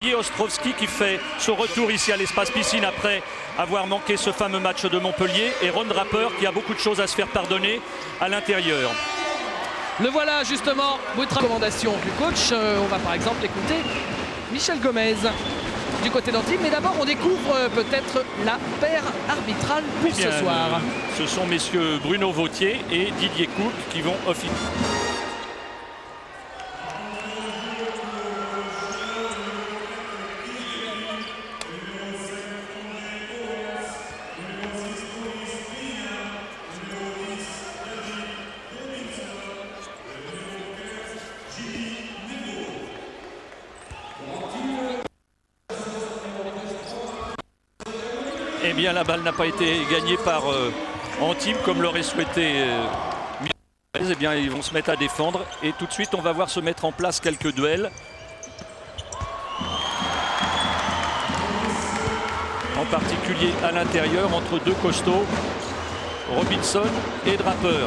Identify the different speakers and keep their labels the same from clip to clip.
Speaker 1: Ostrovski qui fait son retour ici à l'espace piscine après avoir manqué ce fameux match de Montpellier, et Ron Draper qui a beaucoup de choses à se faire pardonner à l'intérieur.
Speaker 2: Le voilà justement, votre recommandation du coach. On va par exemple écouter Michel Gomez du côté d'Antibes, mais d'abord on découvre peut-être la paire arbitrale pour ce soir.
Speaker 1: Ce sont messieurs Bruno Vautier et Didier Cook qui vont officier. Eh bien, la balle n'a pas été gagnée par Antibes comme l'aurait souhaité Michel. Eh bien, ils vont se mettre à défendre et tout de suite, on va voir se mettre en place quelques duels. En particulier à l'intérieur entre deux costauds, Robinson et Draper.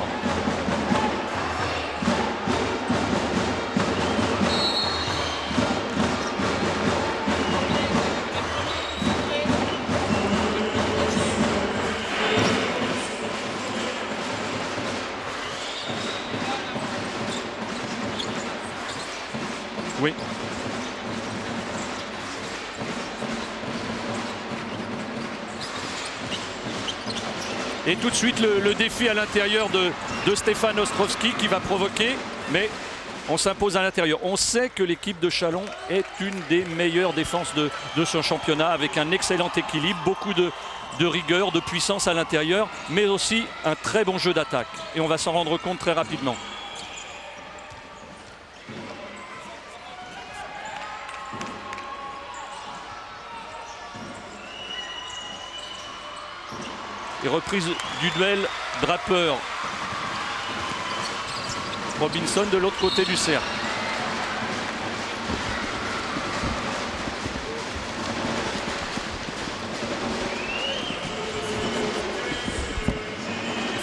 Speaker 1: Oui. Et tout de suite le défi à l'intérieur de Stéphane Ostrovski qui va provoquer, mais on s'impose à l'intérieur. On sait que l'équipe de Châlons est une des meilleures défenses de son championnat, avec un excellent équilibre, beaucoup de rigueur, de puissance à l'intérieur, mais aussi un très bon jeu d'attaque. Et on va s'en rendre compte très rapidement. Et reprise du duel Draper. Robinson de l'autre côté du cercle.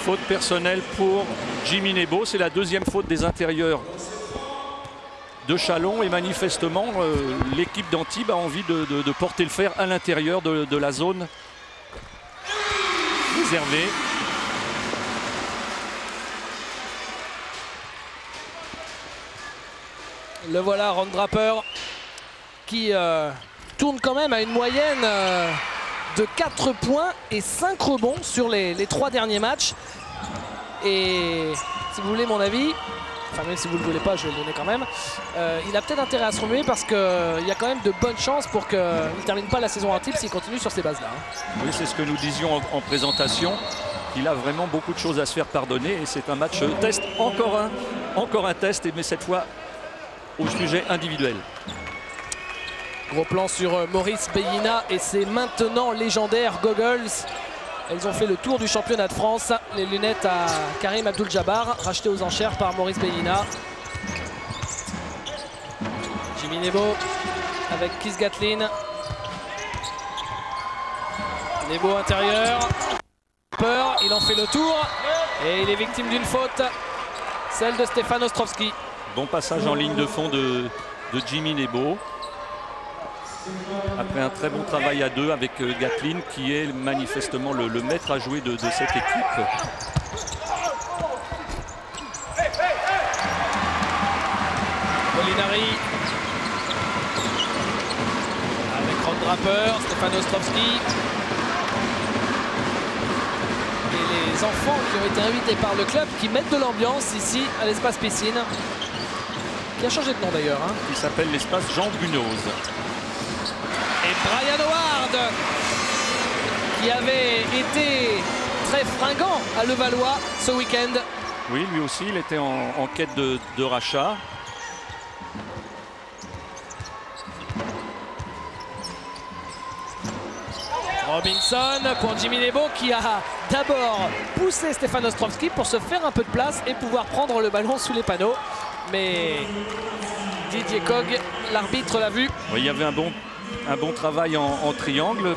Speaker 1: Faute personnelle pour Jimmy Nebo. C'est la deuxième faute des intérieurs de Châlons. Et manifestement, l'équipe d'Antibes a envie de porter le fer à l'intérieur de la zone réservée.
Speaker 2: Le voilà, Ron Draper, qui tourne quand même à une moyenne de 4 points et 5 rebonds sur les 3 derniers matchs. Et si vous voulez mon avis, enfin même si vous ne le voulez pas, je vais le donner quand même, il a peut-être intérêt à se remuer parce qu'il y a quand même de bonnes chances pour qu'il ne termine pas la saison en Antibes s'il continue sur ces bases-là.
Speaker 1: Oui, c'est ce que nous disions en présentation. Il a vraiment beaucoup de choses à se faire pardonner et c'est un match test, encore un test, mais cette fois au sujet individuel.
Speaker 2: Gros plan sur Maurice Beyina et ses maintenant légendaires goggles. Elles ont fait le tour du championnat de France. Les lunettes à Karim Abdul-Jabbar, rachetées aux enchères par Maurice Beyina. Jimmy Nebo avec Keith Gatlin. Nebo intérieur. Il en fait le tour et il est victime d'une faute, celle de Stéphane Ostrovski.
Speaker 1: Bon passage en ligne de fond de Jimmy Nebo. Après un très bon travail à deux avec Gatlin qui est manifestement le maître à jouer de cette équipe.
Speaker 2: Molinari avec Ron Draper, Stéphane Ostrovski. Et les enfants qui ont été invités par le club qui mettent de l'ambiance ici à l'espace piscine. Qui a changé de nom d'ailleurs.
Speaker 1: Il s'appelle l'espace Jean Brunoz.
Speaker 2: Et Brian Howard, qui avait été très fringant à Levallois ce week-end.
Speaker 1: Oui, lui aussi, il était en quête de rachat.
Speaker 2: Robinson pour Jimmy Nebo qui a d'abord poussé Stéphane Ostrovski pour se faire un peu de place et pouvoir prendre le ballon sous les panneaux. Mais Didier Cog, l'arbitre l'a vu.
Speaker 1: Oui, il y avait un bon travail en triangle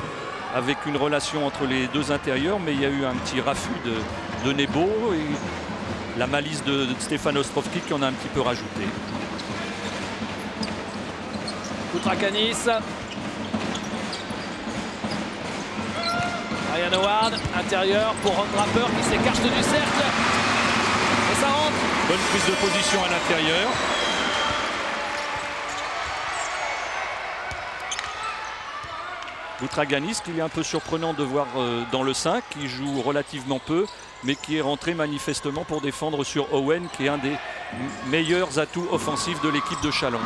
Speaker 1: avec une relation entre les deux intérieurs, mais il y a eu un petit raffut de Nebo et la malice de Stéphane Ostrovski qui en a un petit peu rajouté.
Speaker 2: Coup Boutrakhanis. Ryan Howard, intérieur pour Ron Draper qui s'écarte du cercle. Et ça rentre.
Speaker 1: Bonne prise de position à l'intérieur. Boutrakhanis, qu'il est un peu surprenant de voir dans le 5, qui joue relativement peu, mais qui est rentré manifestement pour défendre sur Owen, qui est un des meilleurs atouts offensifs de l'équipe de Chalon.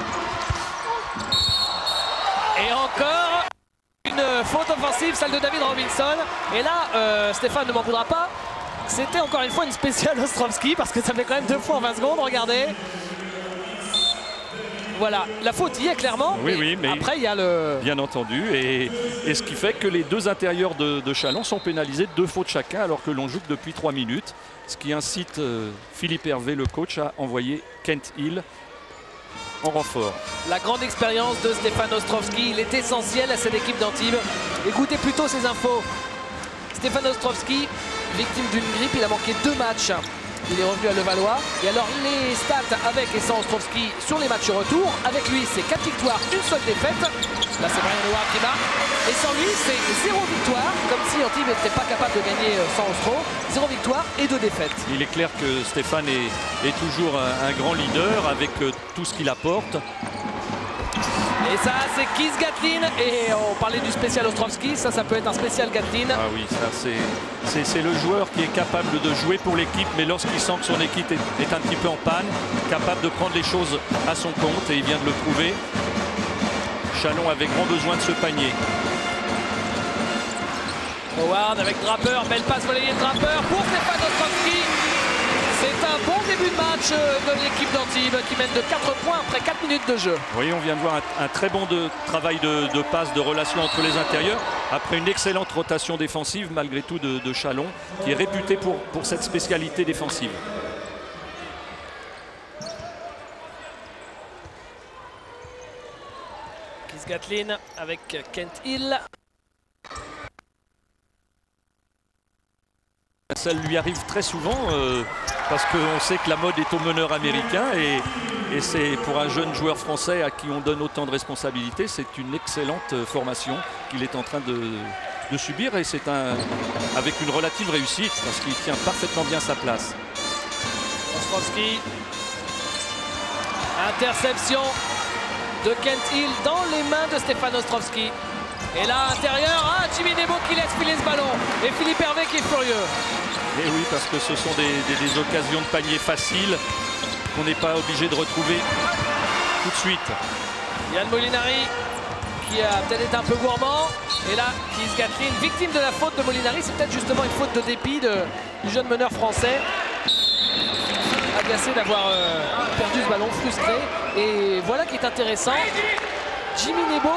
Speaker 2: Et encore une faute offensive, celle de David Robinson. Et là, Stéphane ne m'en voudra pas. C'était encore une fois une spéciale Ostrovski, parce que ça fait quand même 2 fois en 20 secondes, regardez. Voilà, la faute y est clairement.
Speaker 1: Oui, oui, mais
Speaker 2: après il y a le...
Speaker 1: Bien entendu, et ce qui fait que les deux intérieurs de Chalon sont pénalisés de 2 fautes chacun, alors que l'on joue que depuis 3 minutes. Ce qui incite Philippe Hervé, le coach, à envoyer Kent Hill en renfort.
Speaker 2: La grande expérience de Stéphane Ostrovski, il est essentiel à cette équipe d'Antibes. Écoutez plutôt ces infos. Stéphane Ostrovski, victime d'une grippe, il a manqué 2 matchs. Il est revenu à Levallois. Et alors les stats avec et sans Ostrovski sur les matchs retour. Avec lui, c'est 4 victoires, 1 seule défaite. Là, c'est Ryan Howard qui marque. Et sans lui, c'est 0 victoire. Comme si Antibes n'était pas capable de gagner sans Ostro. 0 victoire et 2 défaites.
Speaker 1: Il est clair que Stéphane est toujours un grand leader avec tout ce qu'il apporte.
Speaker 2: Et ça, c'est Keith Gatlin. Et on parlait du spécial Ostrovski. Ça peut être un spécial Gatlin.
Speaker 1: Ah oui, ça c'est le joueur qui est capable de jouer pour l'équipe, mais lorsqu'il sent que son équipe est un petit peu en panne, capable de prendre les choses à son compte, et il vient de le prouver. Chalon avait grand besoin de ce panier.
Speaker 2: Howard avec Draper, belle passe volleyée de Draper pour Stéphane Ostrovski. C'est un bon début de match de l'équipe d'Antibes qui mène de 4 points après 4 minutes de jeu.
Speaker 1: Oui, on vient de voir un très bon travail de passe, de relation entre les intérieurs, après une excellente rotation défensive malgré tout de Chalon, qui est réputé pour cette spécialité défensive.
Speaker 2: Keith Gatlin avec Kent Hill.
Speaker 1: Ça lui arrive très souvent parce qu'on sait que la mode est au meneur américain, et c'est pour un jeune joueur français à qui on donne autant de responsabilités, c'est une excellente formation qu'il est en train de subir, et c'est avec une relative réussite parce qu'il tient parfaitement bien sa place.
Speaker 2: Ostrovski, interception de Kent Hill dans les mains de Stéphane Ostrovski. Et là, intérieur, Jimmy Nebo qui laisse filer ce ballon. Et Philippe Hervé qui est furieux.
Speaker 1: Et oui, parce que ce sont des occasions de panier faciles qu'on n'est pas obligé de retrouver tout de suite.
Speaker 2: Yann Molinari qui a peut-être été un peu gourmand. Et là, Keith Gatlin, victime de la faute de Molinari. C'est peut-être justement une faute de dépit du jeune meneur français. Agacé d'avoir perdu ce ballon, frustré. Et voilà qui est intéressant. Jimmy Nebo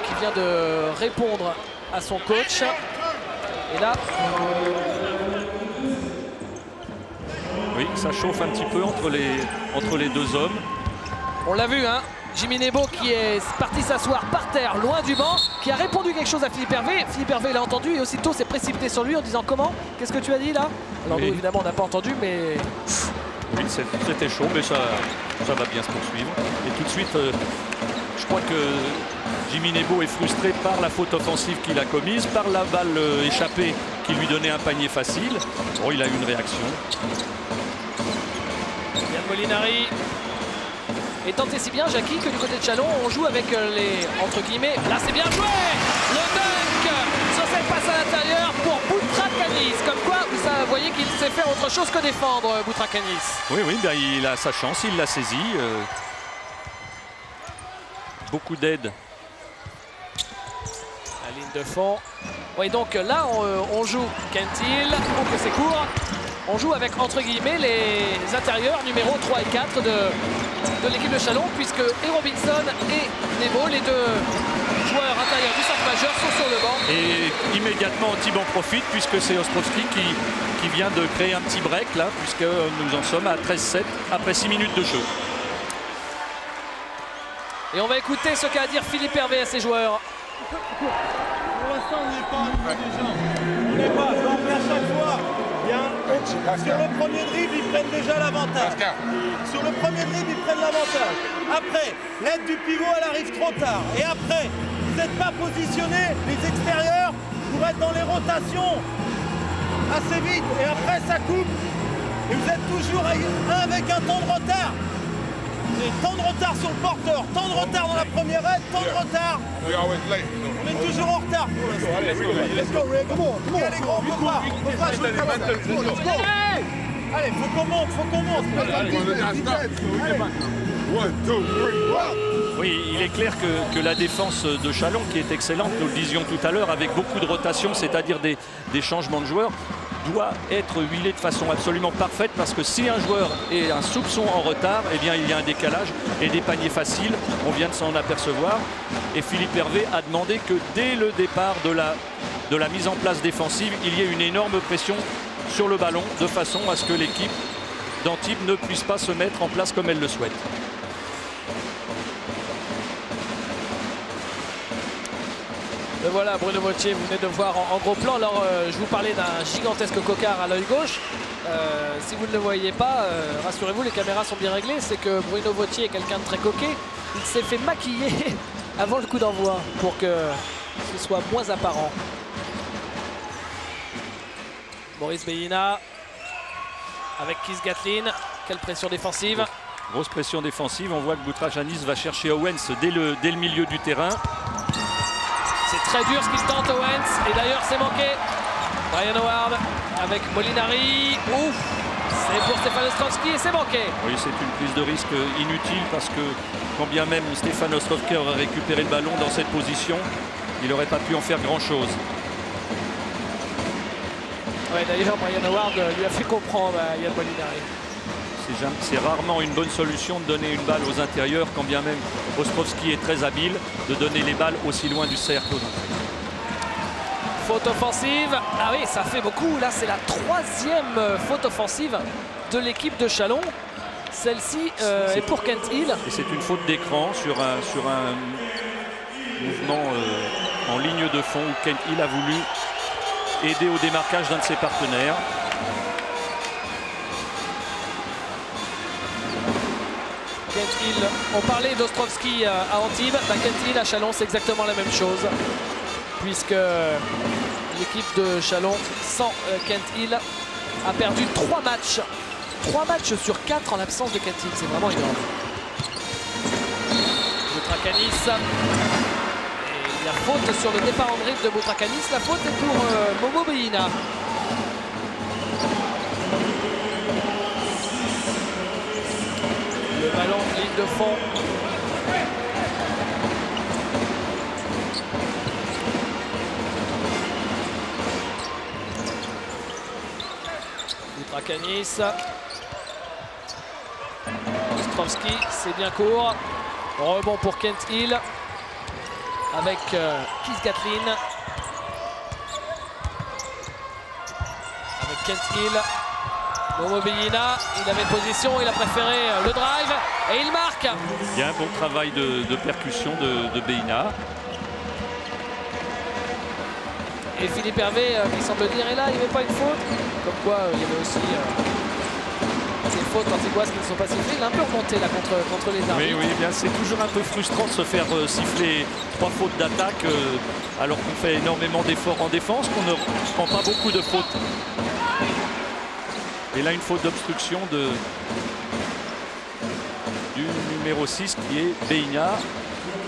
Speaker 2: qui vient de répondre à son coach. Et là...
Speaker 1: Oui, ça chauffe un petit peu entre les deux hommes.
Speaker 2: On l'a vu, hein, Jimmy Nebo qui est parti s'asseoir par terre, loin du banc, qui a répondu quelque chose à Philippe Hervé. Philippe Hervé l'a entendu et aussitôt s'est précipité sur lui en disant comment? Qu'est-ce que tu as dit là? Alors
Speaker 1: oui.
Speaker 2: Nous évidemment on n'a pas entendu, mais...
Speaker 1: Oui, c'était chaud, mais ça va bien se poursuivre. Et tout de suite, je crois que Jimmy Nebo est frustré par la faute offensive qu'il a commise, par la balle échappée qui lui donnait un panier facile. Bon, il a eu une réaction.
Speaker 2: Yann Molinari est tenté si bien, Jackie, que du côté de Chalon, on joue avec les, entre guillemets, là c'est bien joué, le dunk sur cette passe à l'intérieur pour Boutrakhanis. Comme quoi, vous voyez qu'il sait faire autre chose que défendre, Boutrakhanis.
Speaker 1: Oui, ben, il a sa chance, il l'a saisi. Beaucoup d'aide.
Speaker 2: La ligne de fond. Oui, donc là, on joue Kent Hill, que c'est court. On joue avec, entre guillemets, les intérieurs numéro 3 et 4 de l'équipe de Chalon, puisque Robinson et Nebo, les deux joueurs intérieurs du centre majeur, sont sur le banc.
Speaker 1: Et immédiatement, Antibes en profite, puisque c'est Ostrovski qui vient de créer un petit break, là, puisque nous en sommes à 13-7 après 6 minutes de jeu.
Speaker 2: Et on va écouter ce qu'a à dire Philippe Hervé à ses joueurs.
Speaker 3: Pour l'instant, on n'est pas au niveau des gens. On n'est pas. Donc à chaque fois, Sur le premier dribble, ils prennent déjà l'avantage. Sur le premier dribble, ils prennent l'avantage. Après, l'aide du pivot, elle arrive trop tard. Et après, vous n'êtes pas positionnés, les extérieurs, pour être dans les rotations assez vite. Et après, ça coupe. Et vous êtes toujours avec un temps de retard. Et temps de retard sur le porteur, temps de retard dans la première aide, temps de retard. On est toujours en retard pour l'instant. Allez, let's go, Ray, come on. Allez, gros, on peut pas jouer comme ça. Allez, faut qu'on monte,
Speaker 1: Oui, il est clair que la défense de Châlons, qui est excellente, nous le disions tout à l'heure, avec beaucoup de rotation, c'est-à-dire des changements de joueurs, doit être huilé de façon absolument parfaite, parce que si un joueur est un soupçon en retard, eh bien il y a un décalage et des paniers faciles, on vient de s'en apercevoir. Et Philippe Hervé a demandé que dès le départ de la mise en place défensive, il y ait une énorme pression sur le ballon, de façon à ce que l'équipe d'Antibes ne puisse pas se mettre en place comme elle le souhaite.
Speaker 2: Et voilà, Bruno Vautier, vous venez de voir en gros plan. Alors, je vous parlais d'un gigantesque cocard à l'œil gauche. Si vous ne le voyez pas, rassurez-vous, les caméras sont bien réglées. C'est que Bruno Vautier est quelqu'un de très coquet. Il s'est fait maquiller avant le coup d'envoi pour que ce soit moins apparent. Maurice Beina avec Keith Gatlin. Quelle pression défensive.
Speaker 1: Grosse pression défensive. On voit que Boutrajanis va chercher Owens dès le milieu du terrain.
Speaker 2: C'est très dur ce qu'il tente, Owens. Et d'ailleurs, c'est manqué. Brian Howard avec Molinari. Ouf! C'est pour Stefan Ostrowski et c'est manqué.
Speaker 1: Oui, c'est une prise de risque inutile, parce que quand bien même Stefan Ostrowski aurait récupéré le ballon dans cette position, il n'aurait pas pu en faire grand-chose.
Speaker 2: Ouais, d'ailleurs, Brian Howard lui a fait comprendre à Yann Molinari.
Speaker 1: C'est rarement une bonne solution de donner une balle aux intérieurs, quand bien même Ostrowski est très habile, de donner les balles aussi loin du cercle.
Speaker 2: Faute offensive. Ah oui, ça fait beaucoup. Là, c'est la troisième faute offensive de l'équipe de Châlons. Celle-ci est pour Kent Hill.
Speaker 1: Et c'est une faute d'écran sur un mouvement en ligne de fond où Kent Hill a voulu aider au démarquage d'un de ses partenaires.
Speaker 2: Kent Hill, on parlait d'Ostrowski à Antibes, Kent Hill à Châlons, c'est exactement la même chose, puisque l'équipe de Châlons sans Kent Hill a perdu 3 matchs. 3 matchs sur 4 en l'absence de Kent Hill, c'est vraiment énorme. Boutrakanis, et il y a faute sur le départ en dribble de Boutrakanis, la faute est pour Momo Beina. Le ballon, ligne de fond. Boutrakanis. Ostrowski, c'est bien court. Rebond pour Kent Hill. Avec Keith Gatlin. Avec Kent Hill. Momo Beina, il avait position, il a préféré le drive et il marque.
Speaker 1: Il y a un bon travail de percussion de Beina.
Speaker 2: Et Philippe Hervé qui semble dire, et là il n'y avait pas une faute. Comme quoi il y avait aussi des fautes antigoises qui ne sont pas sifflées. Il a un peu remonté là contre les arbitres.
Speaker 1: Oui, bien c'est toujours un peu frustrant de se faire siffler 3 fautes d'attaque alors qu'on fait énormément d'efforts en défense, qu'on ne prend pas beaucoup de fautes. Et là, une faute d'obstruction du numéro 6 qui est Beina.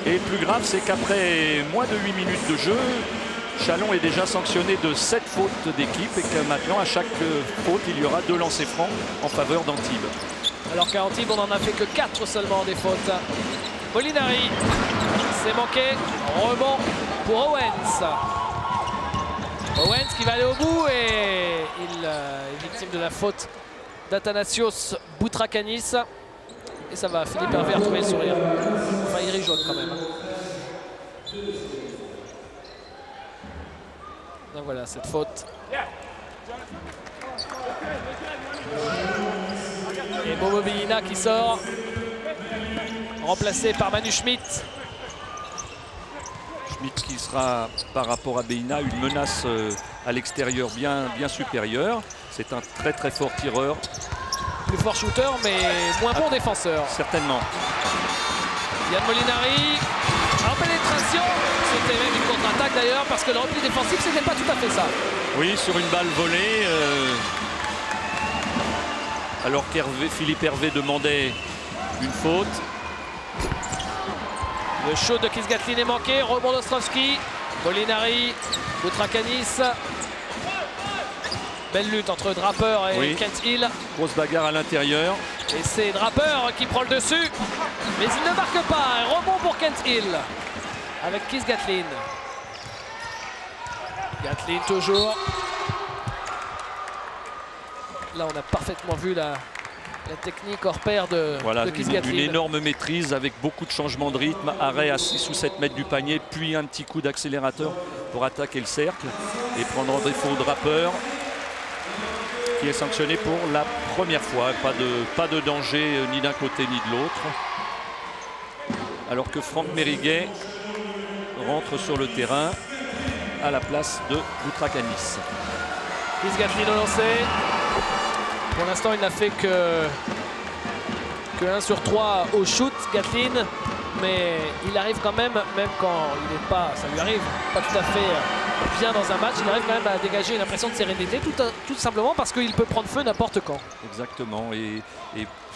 Speaker 1: Et le plus grave, c'est qu'après moins de 8 minutes de jeu, Châlons est déjà sanctionné de 7 fautes d'équipe et que maintenant, à chaque faute, il y aura 2 lancers francs en faveur d'Antibes.
Speaker 2: Alors qu'à Antibes, on n'en a fait que 4 seulement des fautes. Molinari, c'est manqué. Rebond pour Owens. Owens qui va aller au bout et il est victime de la faute d'Athanasios Boutrakanis. Et ça va, Philippe Hervé a retrouvé le sourire. Enfin, il rit jaune quand même. Donc voilà, cette faute. Et Momo Beina qui sort. Remplacé par Manu Schmidt.
Speaker 1: Qui sera par rapport à Beina une menace à l'extérieur bien supérieure. C'est un très très fort tireur.
Speaker 2: Plus fort shooter, mais moins bon défenseur.
Speaker 1: Certainement.
Speaker 2: Yann Molinari, en pénétration. C'était même une contre-attaque d'ailleurs, parce que le repli défensif, c'était pas tout à fait ça.
Speaker 1: Oui, sur une balle volée. Alors Philippe Hervé demandait une faute.
Speaker 2: Le shoot de Kisgatlin est manqué. Rebond d'Ostrovski. Molinari, Boutrakanis. Belle lutte entre Draper et Kent Hill.
Speaker 1: Grosse bagarre à l'intérieur.
Speaker 2: Et c'est Draper qui prend le dessus. Mais il ne marque pas. Un rebond pour Kent Hill. Avec Kisgatlin. Gatlin toujours. Là, on a parfaitement vu la technique hors pair de Kisgatlin.
Speaker 1: Une énorme maîtrise avec beaucoup de changements de rythme. Arrêt à 6 ou 7 mètres du panier, puis un petit coup d'accélérateur pour attaquer le cercle et prendre en défaut Draper, qui est sanctionné pour la première fois. Pas de danger ni d'un côté ni de l'autre. Alors que Franck Mériguet rentre sur le terrain à la place de Boutrakanis.
Speaker 2: Kisgatlin au lancer. Pour l'instant, il n'a fait que 1 sur 3 au shoot, Gatlin. Mais il arrive quand même quand il n'est pas, ça lui arrive pas tout à fait bien dans un match, il arrive quand même à dégager une impression de sérénité, tout simplement parce qu'il peut prendre feu n'importe quand. Exactement,
Speaker 1: et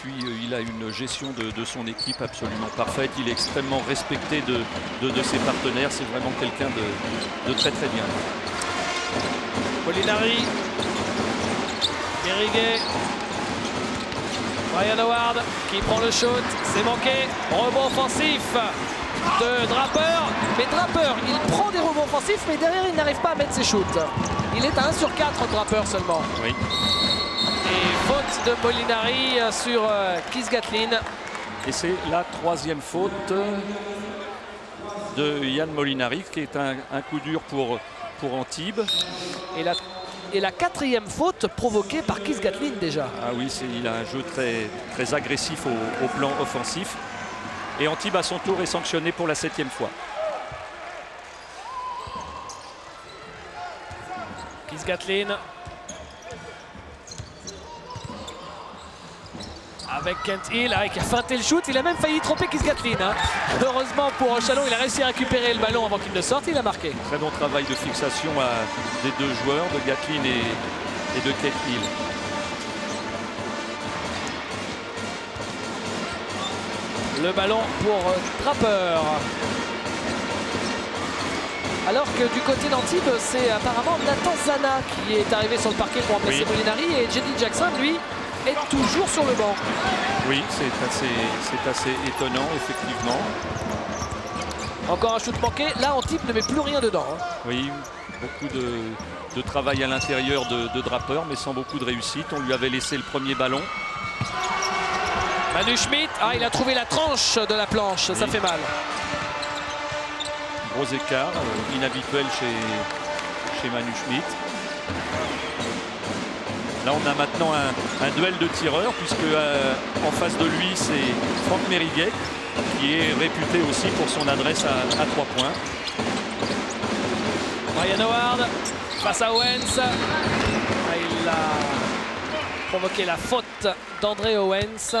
Speaker 1: puis il a une gestion de son équipe absolument parfaite. Il est extrêmement respecté de ses partenaires. C'est vraiment quelqu'un de très très bien.
Speaker 2: Molinari, Mériguet, Brian Howard qui prend le shoot, c'est manqué, rebond offensif de Draper, mais Draper il prend des rebonds offensifs, mais derrière il n'arrive pas à mettre ses shoots. Il est à 1 sur 4 Draper seulement.
Speaker 1: Oui.
Speaker 2: Et faute de Molinari sur Kisgatlin.
Speaker 1: Et c'est la 3e faute de Yann Molinari, qui est un coup dur pour Antibes.
Speaker 2: Et la 4e faute provoquée par Kisgatlin déjà.
Speaker 1: Ah oui, il a un jeu très, très agressif au plan offensif. Et Antibes à son tour est sanctionné pour la 7e fois.
Speaker 2: Kisgatlin. Avec Kent Hill, qui a feinté le shoot. Il a même failli tromper Kisgatlin. Heureusement pour Chalon, il a réussi à récupérer le ballon avant qu'il ne sorte. Il a marqué.
Speaker 1: Très bon travail de fixation des deux joueurs, de Gatlin et de Kent Hill.
Speaker 2: Le ballon pour Draper. Alors que du côté d'Antibes, c'est apparemment Nathan Zana qui est arrivé sur le parquet pour remplacer Molinari. Et Jenny Jackson, lui, est toujours sur le banc.
Speaker 1: Oui, c'est assez étonnant, effectivement.
Speaker 2: Encore un shoot manqué. Là, Antibes ne met plus rien dedans.
Speaker 1: Oui, beaucoup de travail à l'intérieur de Draper, mais sans beaucoup de réussite. On lui avait laissé le premier ballon.
Speaker 2: Manu Schmidt, il a trouvé la tranche de la planche, ça fait mal.
Speaker 1: Gros écart, inhabituel chez Manu Schmidt. Là, on a maintenant un duel de tireurs, puisque en face de lui, c'est Franck Mériguet, qui est réputé aussi pour son adresse à 3 points.
Speaker 2: Brian Howard face à Owens. Il a provoqué la faute d'André Owens.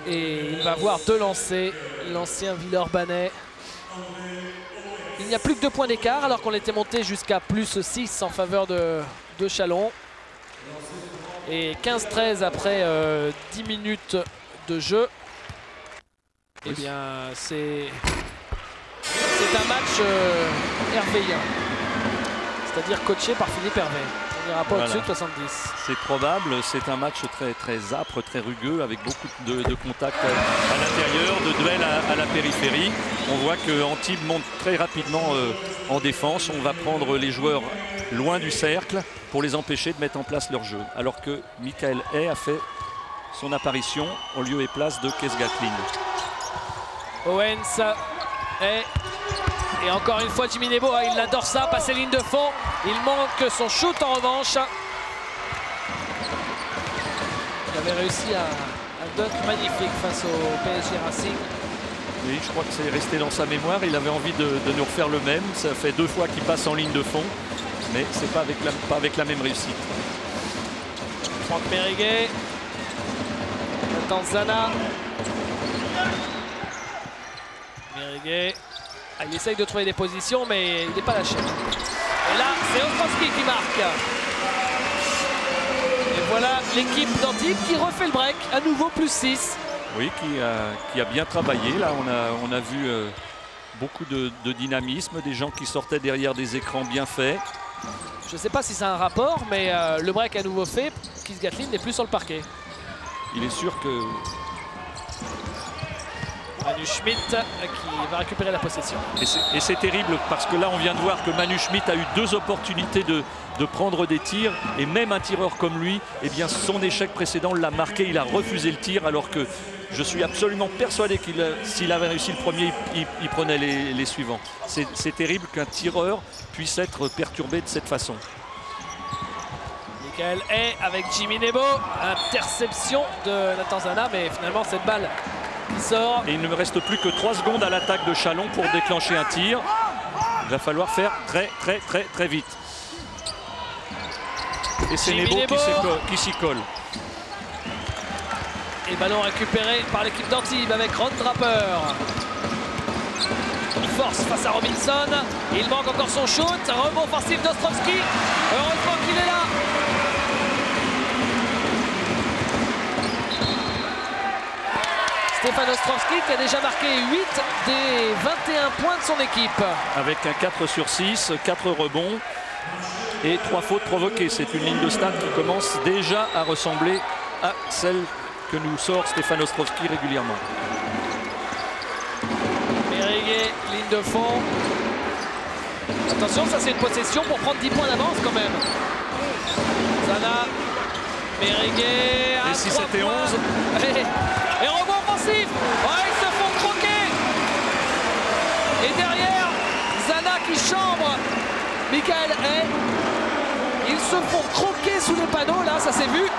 Speaker 2: Et il va avoir 2 lancers, l'ancien Villeurbanais. Il n'y a plus que 2 points d'écart alors qu'on était monté jusqu'à plus 6 en faveur de Chalon. Et 15-13 après 10 minutes de jeu. Eh bien, c'est un match hervéien. C'est-à-dire coaché par Philippe Hervé. On n'ira pas au-dessus de 70.
Speaker 1: C'est probable, c'est un match très, très âpre, très rugueux, avec beaucoup de contacts à l'intérieur, de duels à la périphérie. On voit que Antibes monte très rapidement en défense. On va prendre les joueurs loin du cercle pour les empêcher de mettre en place leur jeu. Alors que Michael Hay a fait son apparition au lieu et place de Kisgatlin.
Speaker 2: Owens, Hay. Et encore une fois, Jimmy Nebo, il adore ça, passer ligne de fond. Il manque son shoot en revanche. Il avait réussi un dunk magnifique face au PSG Racing.
Speaker 1: Oui, je crois que c'est resté dans sa mémoire. Il avait envie de nous refaire le même. Ça fait 2 fois qu'il passe en ligne de fond. mais c'est pas avec la même réussite.
Speaker 2: Franck Meriguet, Nathan Zana. Meriguet, il essaye de trouver des positions, mais il n'est pas lâché. Et là, c'est Ostrowski qui marque. Et voilà l'équipe d'Antibes qui refait le break, à nouveau plus 6.
Speaker 1: Oui, qui a bien travaillé. Là, on a vu beaucoup de dynamisme, des gens qui sortaient derrière des écrans bien faits.
Speaker 2: Je ne sais pas si c'est un rapport, mais le break à nouveau fait. Keith Gatlin n'est plus sur le parquet.
Speaker 1: Il est sûr que...
Speaker 2: Manu Schmidt qui va récupérer la possession.
Speaker 1: Et c'est terrible parce que là, on vient de voir que Manu Schmidt a eu 2 opportunités de prendre des tirs. Et même un tireur comme lui, eh bien, son échec précédent l'a marqué. Il a refusé le tir alors que je suis absolument persuadé qu'il s'il avait réussi le premier, il prenait les suivants. C'est terrible qu'un tireur puisse être perturbé de cette façon.
Speaker 2: Michael Hay avec Jimmy Nebo. Interception de Nathan Zana, mais finalement cette balle qui sort.
Speaker 1: Et il ne me reste plus que 3 secondes à l'attaque de Chalon pour déclencher un tir. Il va falloir faire très vite. Et c'est Nebo qui s'y colle.
Speaker 2: Et ballon récupéré par l'équipe d'Antibes avec Ron Draper. Il force face à Robinson. Il manque encore son shoot. Rebond offensif d'Ostrowski. Heureusement qu'il est là. Stéphane Ostrowski qui a déjà marqué 8 des 21 points de son équipe.
Speaker 1: Avec un 4 sur 6, 4 rebonds et 3 fautes provoquées. C'est une ligne de stats qui commence déjà à ressembler à celle que nous sort Stéphane Ostrowski régulièrement.
Speaker 2: Meriguet, ligne de fond. Attention, ça c'est une possession pour prendre 10 points d'avance quand même. Zana, Meriguet à
Speaker 1: et si
Speaker 2: 3
Speaker 1: c'était 11
Speaker 2: et rebond offensif. Ils se font croquer. Et derrière, Zana qui chambre Michael Hay. Ils se font croquer sous les panneaux, là, ça s'est vu.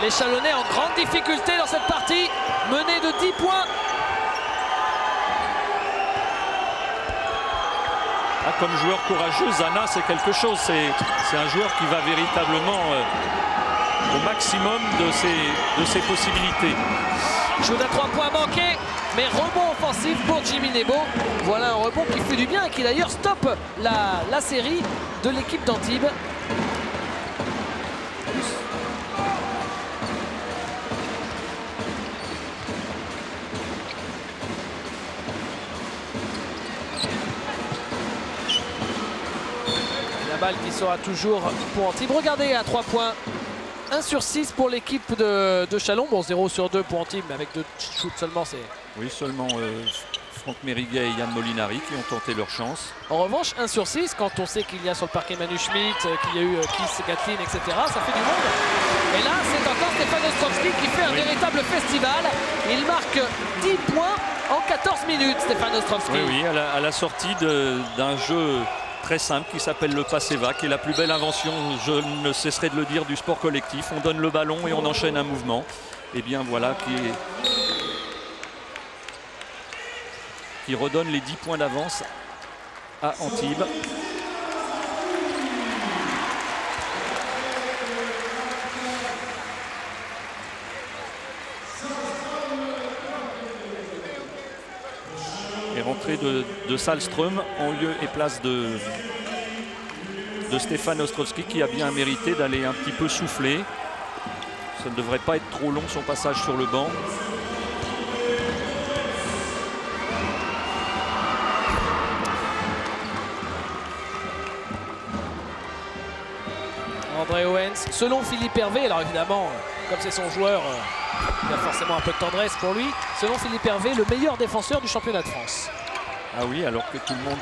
Speaker 2: Les Chalonnais en grande difficulté dans cette partie, menés de 10 points.
Speaker 1: Comme joueur courageux, Zana, c'est quelque chose. C'est un joueur qui va véritablement au maximum de ses possibilités.
Speaker 2: Shoot à 3 points manqué, mais rebond offensif pour Jimmy Nebo. Voilà un rebond qui fait du bien et qui d'ailleurs stoppe la série de l'équipe d'Antibes. La balle qui sera toujours pour Antibes. Regardez à 3 points. 1 sur 6 pour l'équipe de Chalon. Bon, 0 sur 2 pour Antibes, mais avec 2 shoots seulement, c'est...
Speaker 1: Oui, seulement Franck Meriguet et Yann Molinari qui ont tenté leur chance.
Speaker 2: En revanche, 1 sur 6, quand on sait qu'il y a sur le parquet Manu Schmidt, qu'il y a eu Keith Gatlin, etc., ça fait du monde. Et là, c'est encore Stéphane Ostrowski qui fait un véritable festival. Il marque 10 points en 14 minutes, Stéphane Ostrowski.
Speaker 1: Oui, à la sortie d'un jeu très simple qui s'appelle le Passeva, qui est la plus belle invention, je ne cesserai de le dire, du sport collectif. On donne le ballon et on enchaîne un mouvement. Et bien voilà qui redonne les 10 points d'avance à Antibes. Et rentrée de Salström en lieu et place de Stéphane Ostrowski, qui a bien mérité d'aller un petit peu souffler. Ça ne devrait pas être trop long son passage sur le banc.
Speaker 2: André Owens, selon Philippe Hervé, alors évidemment, comme c'est son joueur, il y a forcément un peu de tendresse pour lui. Selon Philippe Hervé, le meilleur défenseur du championnat de France.
Speaker 1: Ah oui, alors que tout le monde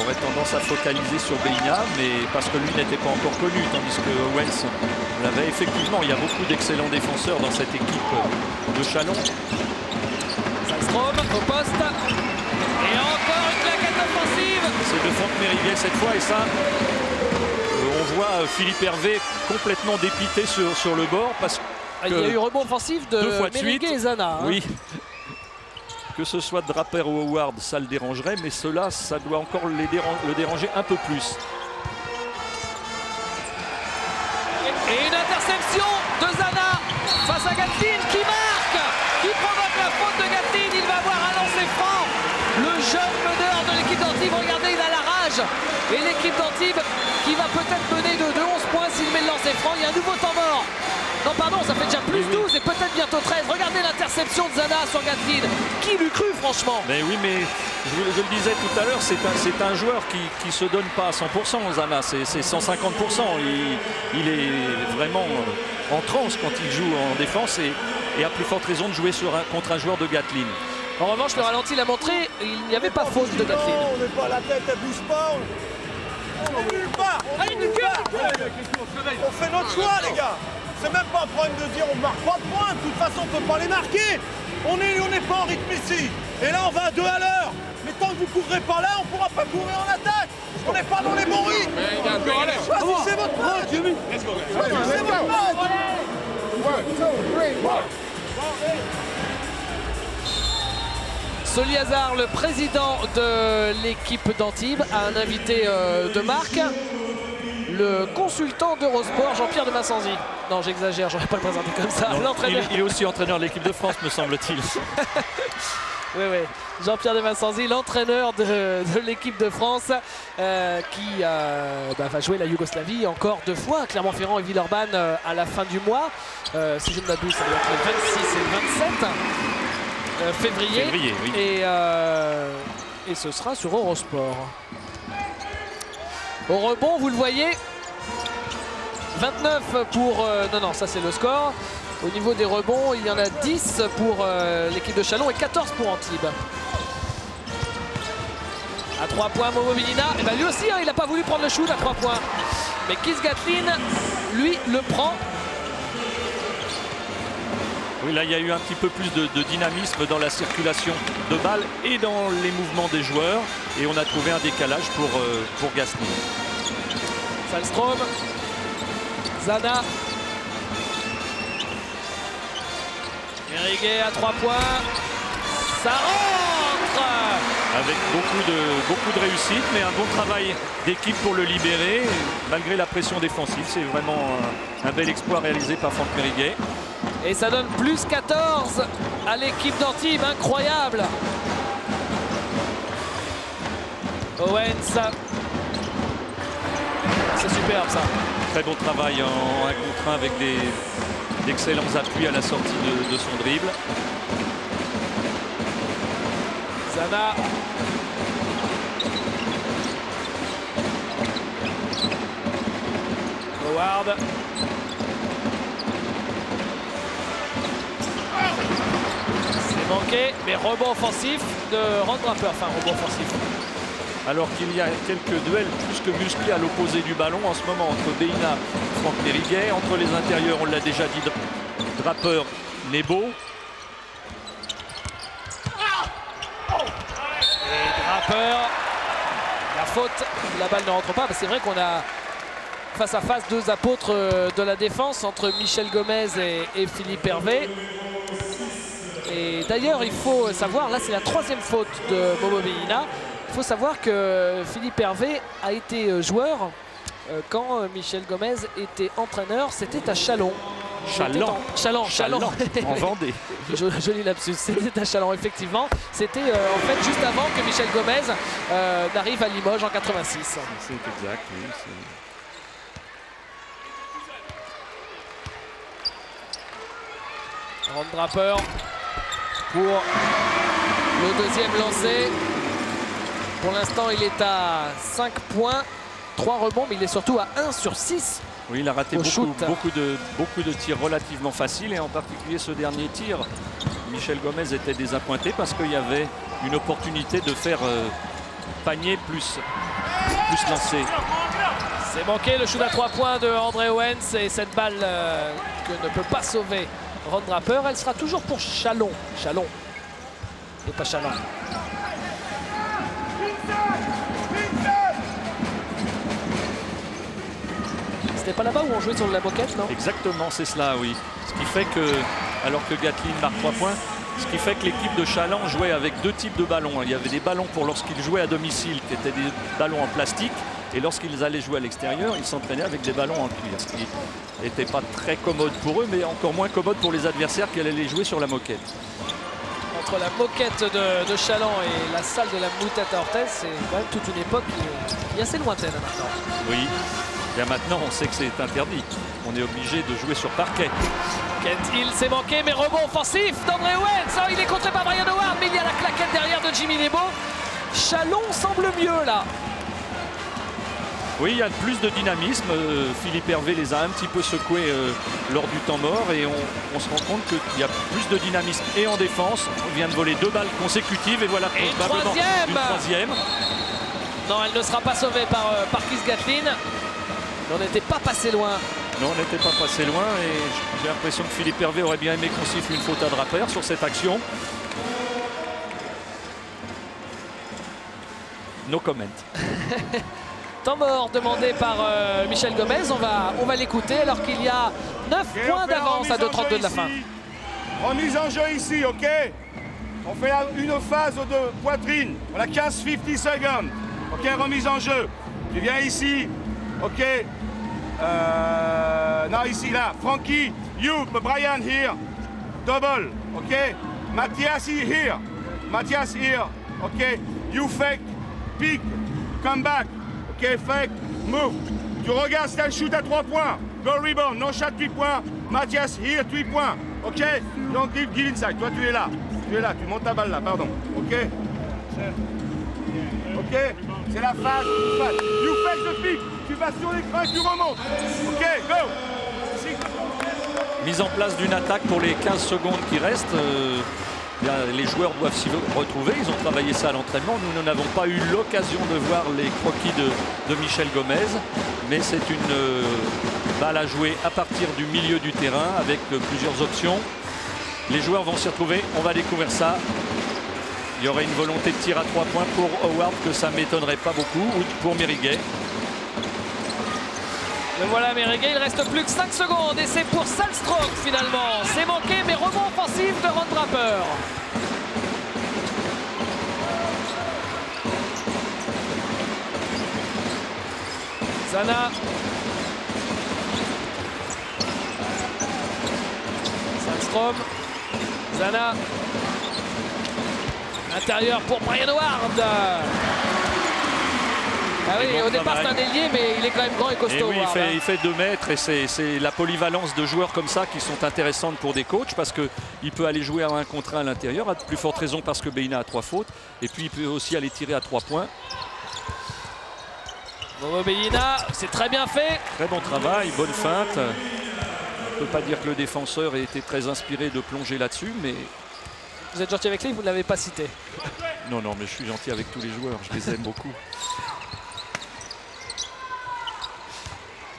Speaker 1: aurait tendance à focaliser sur Beina, mais parce que lui n'était pas encore connu, tandis que Owens l'avait. Effectivement, il y a beaucoup d'excellents défenseurs dans cette équipe de Chalon.
Speaker 2: Salström au poste. Et encore une claquette offensive.
Speaker 1: C'est de Franck Meriguet cette fois, et ça, on voit Philippe Hervé complètement dépité sur le bord, parce que
Speaker 2: il y a eu rebond offensif de
Speaker 1: deux fois de
Speaker 2: Meriguet
Speaker 1: suite,
Speaker 2: et Zana.
Speaker 1: Oui. que ce soit Draper ou Howard, ça le dérangerait, mais cela, ça doit encore le déranger un peu plus.
Speaker 2: Et une interception de Zana face à Gatlin qui marque, qui provoque la faute de Gatlin. Il va avoir un lancer franc. Le jeune meneur de l'équipe d'Antibes, regardez, il a la rage. Et l'équipe d'Antibes qui va peut-être mener de 11 points s'il met le lancer franc. Il y a un nouveau temps mort. Non, pardon, ça fait déjà plus 12 et peut-être bientôt 13. Regardez l'interception de Zana sur Gatlin. Qui l'eût cru, franchement?
Speaker 1: Mais oui, mais je le disais tout à l'heure, c'est un joueur qui se donne pas à 100%, Zana. C'est 150%. Il est vraiment en transe quand il joue en défense et a plus forte raison de jouer contre un joueur de Gatlin.
Speaker 2: En revanche, le ralenti l'a montré, il n'y avait pas faute de Gatlin.
Speaker 3: On n'est pas la tête, elle bouge pas. On est nulle part. On fait notre choix, les gars. C'est même pas un problème de dire on marque pas de points. De toute façon, on peut pas les marquer. On n'est pas en rythme ici. Et là, on va à 2 à l'heure. Mais tant que vous courrez pas là, on pourra pas courir en attaque. On n'est pas dans les bons rythmes. Choisissez votre match. Choisissez votre match.
Speaker 2: Soli Hazard, le président de l'équipe d'Antibes, a un invité de marque, le consultant d'Eurosport, Jean-Pierre de Massanzy. Non, j'exagère, j'aurais pas le présenter comme ça.
Speaker 1: Il est aussi entraîneur de l'équipe de France, me semble-t-il.
Speaker 2: Oui, oui. Jean-Pierre de Massanzy, l'entraîneur de l'équipe de France qui va jouer la Yougoslavie encore 2 fois, Clermont-Ferrand et Villeurbanne à la fin du mois. Si je ne m'abuse, ça doit être le 26 et le 27 février oui. Et ce sera sur Eurosport. Au rebond, vous le voyez, 29 pour... non, ça c'est le score. Au niveau des rebonds, il y en a 10 pour l'équipe de Châlons et 14 pour Antibes. À 3 points, Momo Milina. Et ben lui aussi, hein, il n'a pas voulu prendre le shoot à 3 points. Mais Keith Gatlin, lui, le prend.
Speaker 1: Oui, là, il y a eu un petit peu plus de dynamisme dans la circulation de balles et dans les mouvements des joueurs. Et on a trouvé un décalage pour Gatlin.
Speaker 2: Salstrom. Zana. Meriguet à 3 points. Ça rentre!
Speaker 1: Avec beaucoup de réussite, mais un bon travail d'équipe pour le libérer, malgré la pression défensive. C'est vraiment un bel exploit réalisé par Franck Meriguet.
Speaker 2: Et ça donne plus 14 à l'équipe d'Antibes, incroyable. Owens. C'est superbe ça.
Speaker 1: Très bon travail en 1 contre 1 avec d'excellents appuis à la sortie de son dribble.
Speaker 2: Zana. Howard. C'est manqué, mais rebond offensif de Ron Draper. Enfin, rebond offensif.
Speaker 1: Alors qu'il y a quelques duels plus que musclés à l'opposé du ballon en ce moment entre Beina et Franck Meriguet. Entre les intérieurs, on l'a déjà dit, Draper, Nebo.
Speaker 2: Et Draper, la faute, la balle ne rentre pas. C'est vrai qu'on a face à face 2 apôtres de la défense entre Michel Gomez et Philippe Hervé. Et d'ailleurs, il faut savoir, là c'est la 3e faute de Momo Milina. Il faut savoir que Philippe Hervé a été joueur quand Michel Gomez était entraîneur. C'était à Châlons. Châlons.
Speaker 1: En Vendée.
Speaker 2: Joli lapsus. C'était à Châlons, effectivement. C'était en fait juste avant que Michel Gomez n'arrive à Limoges en 86.
Speaker 1: C'est exact, oui.
Speaker 2: Ron Draper pour le 2e lancé. Pour l'instant, il est à 5 points, 3 rebonds, mais il est surtout à 1 sur 6.
Speaker 1: Oui, il a raté beaucoup de tirs relativement faciles, et en particulier ce dernier tir. Michel Gomez était désappointé parce qu'il y avait une opportunité de faire panier plus lancé.
Speaker 2: C'est manqué le shoot à 3 points de André Owens, et cette balle que ne peut pas sauver Ron Draper, elle sera toujours pour Châlons. Châlons et pas Châlons. C'était pas là-bas où on jouait sur la moquette, non?
Speaker 1: Exactement, c'est cela, oui. Ce qui fait que, alors que Gatlin marque 3 points, Ce qui fait que l'équipe de Challans jouait avec deux types de ballons. Il y avait des ballons pour lorsqu'ils jouaient à domicile, qui étaient des ballons en plastique. Et lorsqu'ils allaient jouer à l'extérieur, ils s'entraînaient avec des ballons en cuir. Ce qui n'était pas très commode pour eux, mais encore moins commode pour les adversaires qui allaient les jouer sur la moquette.
Speaker 2: Entre la moquette de Challans et la salle de la Moutette à Orthez, c'est quand même toute une époque qui est assez lointaine maintenant.
Speaker 1: Oui, bien maintenant on sait que c'est interdit. On est obligé de jouer sur parquet.
Speaker 2: Kent Hill s'est manqué, mais rebond offensif d'André Owens. Oh, il est contré par Brian Howard, mais il y a la claquette derrière de Jimmy Nebo. Challons semble mieux là.
Speaker 1: Oui, il y a plus de dynamisme. Philippe Hervé les a un petit peu secoués lors du temps mort et on se rend compte qu'il y a plus de dynamisme et en défense. On vient de voler 2 balles consécutives et voilà
Speaker 2: et
Speaker 1: probablement une troisième.
Speaker 2: Non, elle ne sera pas sauvée par Keith Gatlin. On n'était pas passé loin.
Speaker 1: Non, on n'était pas passé loin et j'ai l'impression que Philippe Hervé aurait bien aimé qu'on siffle une faute à Draper sur cette action. No comment.
Speaker 2: Temps mort demandé par Michel Gomez. On va l'écouter alors qu'il y a 9 points d'avance à 2,32 de la fin.
Speaker 4: Remise en jeu ici, ok? On fait une phase de poitrine. On a 15-50 secondes. Ok, remise en jeu. Tu viens ici, ok? Non, ici, là. Frankie, you, Brian here. Double, ok? Mathias here. Mathias here, ok? You fake, pick, come back. Ok, fake, move. Tu regardes, c'est un shoot à 3 points. Go rebound, no shot 8 points. Mathias, here, 8 points. Ok, don't give inside. Toi, tu es là. Tu es là, tu montes ta balle là, pardon. Ok. Ok, c'est la phase. You fake the pick. Tu vas sur l'écran et tu remontes. Ok, go.
Speaker 1: Mise en place d'une attaque pour les 15 secondes qui restent. Les joueurs doivent s'y retrouver, ils ont travaillé ça à l'entraînement. Nous n'avons pas eu l'occasion de voir les croquis de Michel Gomez, mais c'est une balle à jouer à partir du milieu du terrain avec plusieurs options. Les joueurs vont s'y retrouver, on va découvrir ça. Il y aurait une volonté de tir à 3 points pour Howard, que ça ne m'étonnerait pas beaucoup, ou pour Meriguet.
Speaker 2: Le voilà Meriguet, il reste plus que 5 secondes et c'est pour Salstroke finalement. C'est manqué mais rebond offensif de Ron Draper. Zana. Salstrom. Zana. Intérieur pour Brian Howard. Ah oui, au départ c'est un ailier, mais il est quand même grand et costaud.
Speaker 1: Et oui, il fait 2 mètres et c'est la polyvalence de joueurs comme ça qui sont intéressantes pour des coachs parce qu'il peut aller jouer à 1 contre 1 à l'intérieur, à de plus forte raison parce que Beina a 3 fautes. Et puis il peut aussi aller tirer à 3 points.
Speaker 2: Momo Beina, c'est très bien fait.
Speaker 1: Très bon travail, bonne feinte. On ne peut pas dire que le défenseur ait été très inspiré de plonger là-dessus, mais...
Speaker 2: Vous êtes gentil avec lui, vous ne l'avez pas cité.
Speaker 1: Non, non, mais je suis gentil avec tous les joueurs, je les aime beaucoup.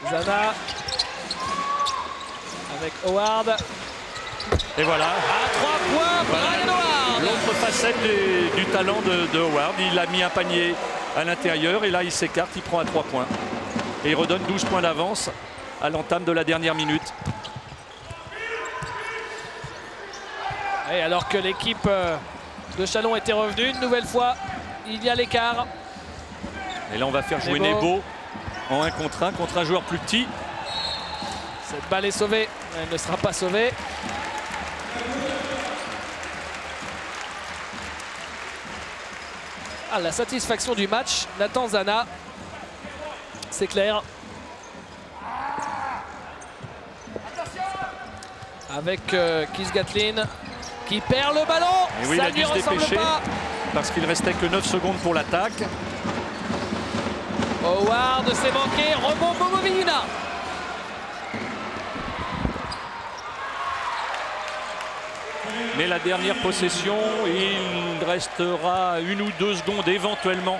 Speaker 2: Zana avec Howard.
Speaker 1: Et voilà.
Speaker 2: À 3 points, Brian Howard.
Speaker 1: L'autre facette du talent de Howard. Il a mis un panier à l'intérieur et là il s'écarte, il prend à 3 points. Et il redonne 12 points d'avance à l'entame de la dernière minute.
Speaker 2: Et alors que l'équipe de Challons était revenue, une nouvelle fois, il y a l'écart.
Speaker 1: Et là on va faire jouer Nebo en 1 contre un joueur plus petit.
Speaker 2: Cette balle est sauvée, elle ne sera pas sauvée. Ah, la satisfaction du match, Nathan Zana, c'est clair. Avec Keith Gatlin qui perd le ballon.
Speaker 1: Et oui,
Speaker 2: ça
Speaker 1: il a dû
Speaker 2: lui
Speaker 1: se
Speaker 2: ressemble
Speaker 1: dépêcher
Speaker 2: pas.
Speaker 1: parce qu'il restait que 9 secondes pour l'attaque.
Speaker 2: Howard s'est manqué, rebond Momo Beina.
Speaker 1: Mais la dernière possession, il restera 1 ou 2 secondes éventuellement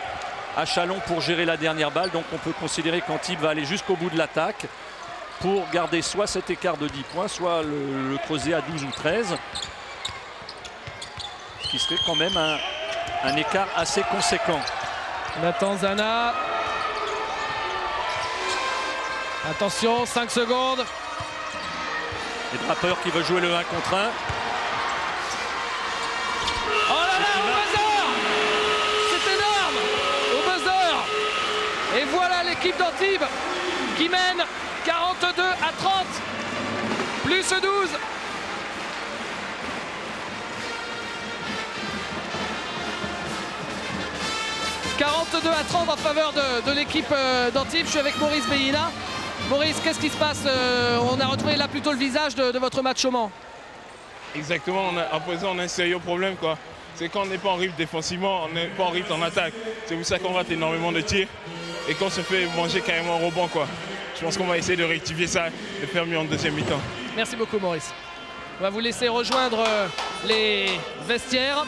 Speaker 1: à Challons pour gérer la dernière balle. Donc on peut considérer qu'Antibes va aller jusqu'au bout de l'attaque pour garder soit cet écart de 10 points, soit le creuser à 12 ou 13. Ce qui serait quand même un écart assez conséquent.
Speaker 2: Nathan Zana. Attention, 5 secondes.
Speaker 1: Et Draper qui veut jouer le 1 contre 1.
Speaker 2: l'équipe d'Antibes qui mène 42 à 30, plus 12. « 42 à 30 en faveur de l'équipe d'Antibes. Je suis avec Maurice Beillina. Maurice, qu'est-ce qui se passe? On a retrouvé là plutôt le visage de votre match au Mans.
Speaker 5: Exactement, à présent on a un sérieux problème, quoi. C'est quand on n'est pas en rythme défensivement, on n'est pas en rythme en attaque. C'est pour ça qu'on rate énormément de tirs et qu'on se fait manger carrément un rebond, quoi. Je pense qu'on va essayer de rectifier ça et de faire mieux en deuxième mi-temps. Merci beaucoup Maurice.
Speaker 2: On va vous laisser rejoindre les vestiaires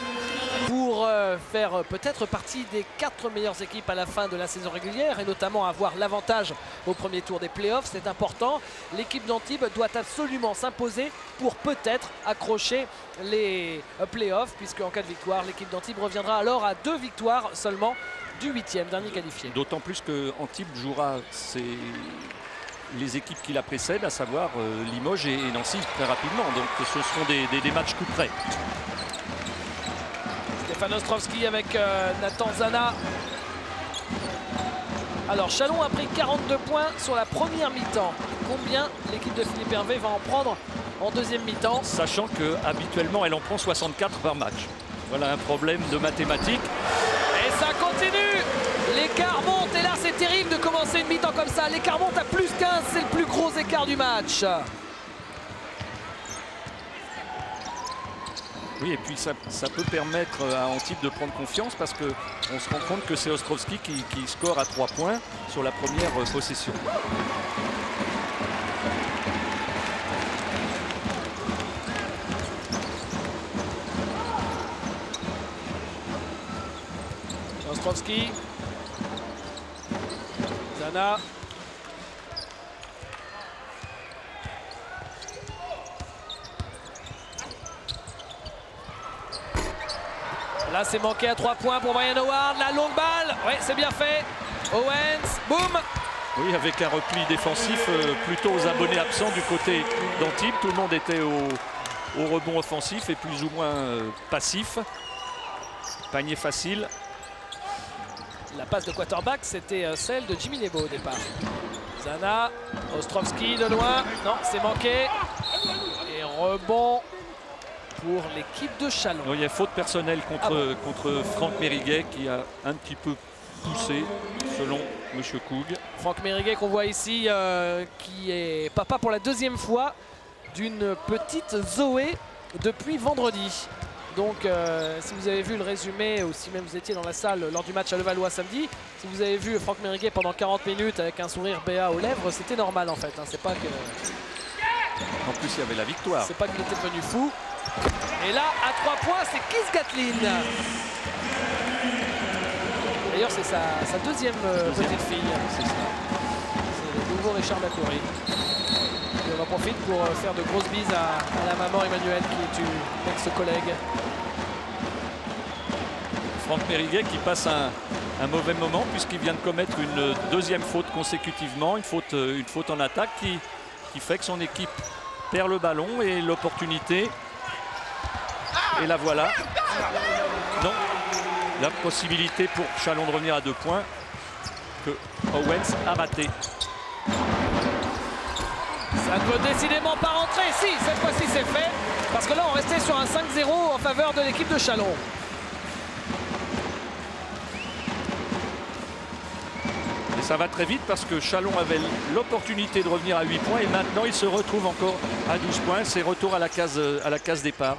Speaker 2: pour faire peut-être partie des 4 meilleures équipes à la fin de la saison régulière et notamment avoir l'avantage au premier tour des playoffs. C'est important. L'équipe d'Antibes doit absolument s'imposer pour peut-être accrocher les playoffs, puisque en cas de victoire, l'équipe d'Antibes reviendra alors à 2 victoires seulement du 8e, dernier qualifié.
Speaker 1: D'autant plus que Antibes jouera les équipes qui la précèdent, à savoir Limoges et Nancy très rapidement. Donc ce seront des matchs coup près.
Speaker 2: Stéphane Ostrovski avec Nathan Zana. Alors Chalon a pris 42 points sur la première mi-temps. Combien l'équipe de Philippe Hervé va en prendre en deuxième mi-temps?
Speaker 1: Sachant qu'habituellement elle en prend 64 par match. Voilà un problème de mathématiques.
Speaker 2: Et ça continue. L'écart monte et là c'est terrible de commencer une mi-temps comme ça. L'écart monte à plus 15, c'est le plus gros écart du match.
Speaker 1: Oui, et puis ça peut permettre à Antibes de prendre confiance parce qu'on se rend compte que c'est Ostrovski qui score à 3 points sur la première possession.
Speaker 2: Ostrovski. Zana. Là, c'est manqué à 3 points pour Brian Howard. La longue balle. Oui, c'est bien fait. Owens. Boum.
Speaker 1: Oui, avec un repli défensif plutôt aux abonnés absents du côté d'Antibes. Tout le monde était au rebond offensif et plus ou moins passif. Panier facile.
Speaker 2: La passe de quarterback, c'était celle de Jimmy Nebo au départ. Zana. Ostrovski de loin. Non, c'est manqué. Et rebond pour l'équipe de Chalon.
Speaker 1: Il y a faute personnelle contre Franck Mériguet qui a un petit peu poussé selon M. Coug.
Speaker 2: Franck Mériguet qu'on voit ici qui est papa pour la 2e fois d'une petite Zoé depuis vendredi. Donc si vous avez vu le résumé ou si même vous étiez dans la salle lors du match à Levallois samedi, si vous avez vu Franck Mériguet pendant 40 minutes avec un sourire béat aux lèvres, c'était normal en fait. Hein. C'est pas que...
Speaker 1: En plus il y avait la victoire.
Speaker 2: C'est pas qu'il était devenu fou. Et là, à 3 points, c'est Keith Gatlin. D'ailleurs, c'est sa deuxième petite fille. C'est ça. C'est le nouveau Richard Macoury. Et on en profite pour faire de grosses bises à la maman Emmanuelle, qui est une ex-collègue.
Speaker 1: Franck Mériguet qui passe un mauvais moment puisqu'il vient de commettre une 2e faute consécutivement. Une faute en attaque qui fait que son équipe perd le ballon et l'opportunité. Et la voilà. Non. La possibilité pour Chalon de revenir à 2 points que Owens a raté.
Speaker 2: Ça ne peut décidément pas rentrer. Si, cette fois-ci c'est fait. Parce que là on restait sur un 5-0 en faveur de l'équipe de Chalon.
Speaker 1: Et ça va très vite parce que Chalon avait l'opportunité de revenir à 8 points et maintenant il se retrouve encore à 12 points. C'est retour à la case départ.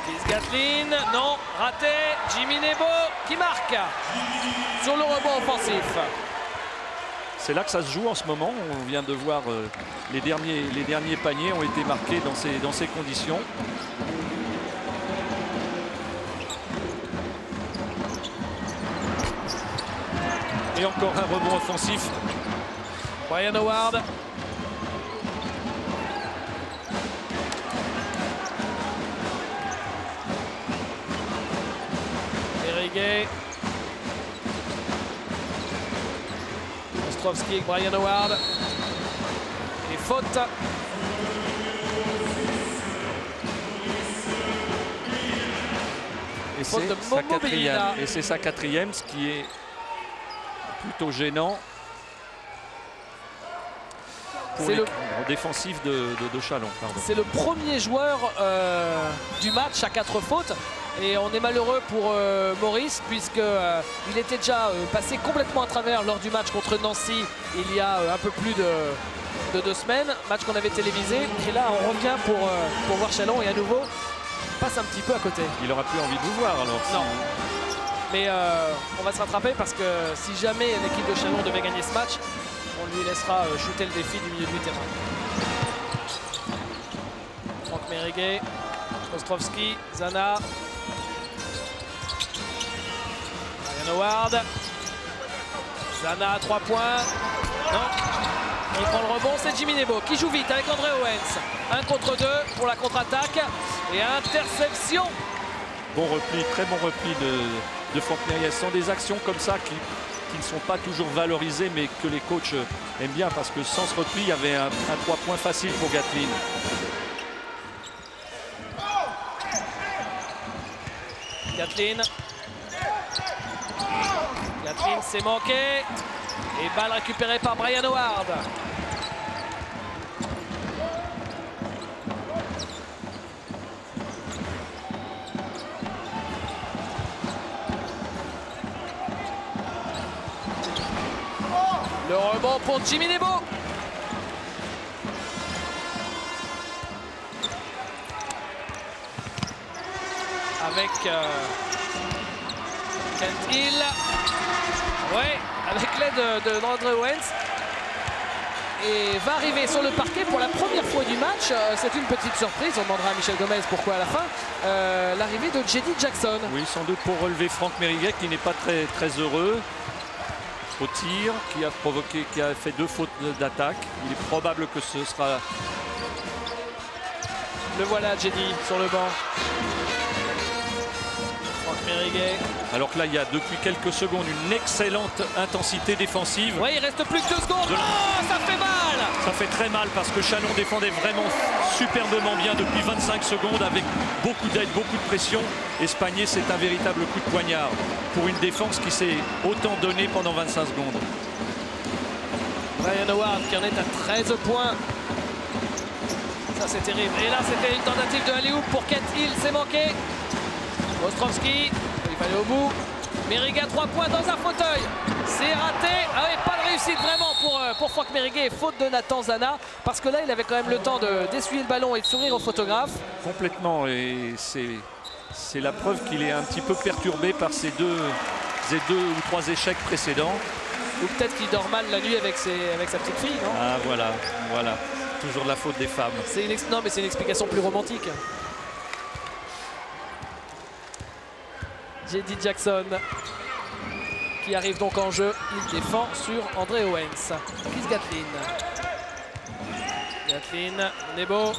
Speaker 2: Keith Gatlin, non, raté. Jimmy Nebo qui marque sur le rebond offensif.
Speaker 1: C'est là que ça se joue en ce moment. On vient de voir les derniers paniers ont été marqués dans ces conditions. Et encore un rebond offensif.
Speaker 2: Brian Howard. Mériguet. Ostrovski avec Brian Howard. Et faute.
Speaker 1: Et c'est sa quatrième, ce qui est plutôt gênant pour les défensifs de Châlons.
Speaker 2: C'est le premier joueur du match à 4 fautes. Et on est malheureux pour Maurice puisqu'il était déjà passé complètement à travers lors du match contre Nancy il y a un peu plus de 2 semaines. Match qu'on avait télévisé. Et là on revient pour voir Châlons et à nouveau passe un petit peu à côté.
Speaker 1: Il aura plus envie de vous voir alors.
Speaker 2: Non. Mais on va se rattraper parce que si jamais l'équipe de Châlons devait gagner ce match, on lui laissera shooter le défi du milieu du terrain. Franck Meriguet, Ostrovski, Zana. Brian Howard. Zana à 3 points. Non. Il prend le rebond, c'est Jimmy Nebo qui joue vite avec André Owens. 1 contre 2 pour la contre-attaque. Et interception.
Speaker 1: Bon repli, très bon repli de Franck Meriguet. Ce sont des actions comme ça qui ne sont pas toujours valorisées, mais que les coachs aiment bien parce que sans ce repli, il y avait un 3 points facile pour Gatlin.
Speaker 2: Gatlin, c'est manqué. Et balle récupérée par Brian Howard. Le rebond pour Jimmy Nebo. Avec Kent Hill. Ouais, avec l'aide d'André Owens. Et va arriver sur le parquet pour la première fois du match. C'est une petite surprise, on demandera à Michel Gomez pourquoi à la fin. L'arrivée de J.D. Jackson.
Speaker 1: Oui, sans doute pour relever Franck Meriguet qui n'est pas très heureux au tir, qui a fait 2 fautes d'attaque. Il est probable que ce sera...
Speaker 2: Le voilà, J.D. sur le banc. Franck Meriguet.
Speaker 1: Alors que là, il y a depuis quelques secondes une excellente intensité défensive.
Speaker 2: Oui, il reste plus que 2 secondes. Oh, ça fait mal!
Speaker 1: Ça fait très mal parce que Châlons défendait vraiment superbement bien depuis 25 secondes avec beaucoup d'aide, beaucoup de pression. Et Spagné, c'est un véritable coup de poignard pour une défense qui s'est autant donnée pendant 25 secondes.
Speaker 2: Brian Howard qui en est à 13 points. Ça, c'est terrible. Et là, c'était une tentative de alley-oop pour Kent Hill. C'est manqué. Ostrovski, il fallait au bout. Meriguet 3 points dans un fauteuil. C'est raté. Ah oui, pas de réussite vraiment pour Franck Meriguet. Faute de Nathan Zana. Parce que là, il avait quand même le temps d'essuyer le ballon et de sourire au photographe.
Speaker 1: Complètement. Et c'est la preuve qu'il est un petit peu perturbé par ces deux ou 3 échecs précédents.
Speaker 2: Ou peut-être qu'il dort mal la nuit avec sa petite fille, non?
Speaker 1: Ah voilà. Toujours de la faute des femmes.
Speaker 2: Non, mais c'est une explication plus romantique. J.D. Jackson qui arrive donc en jeu. Il défend sur André Owens. Chris Gatlin, Nebo.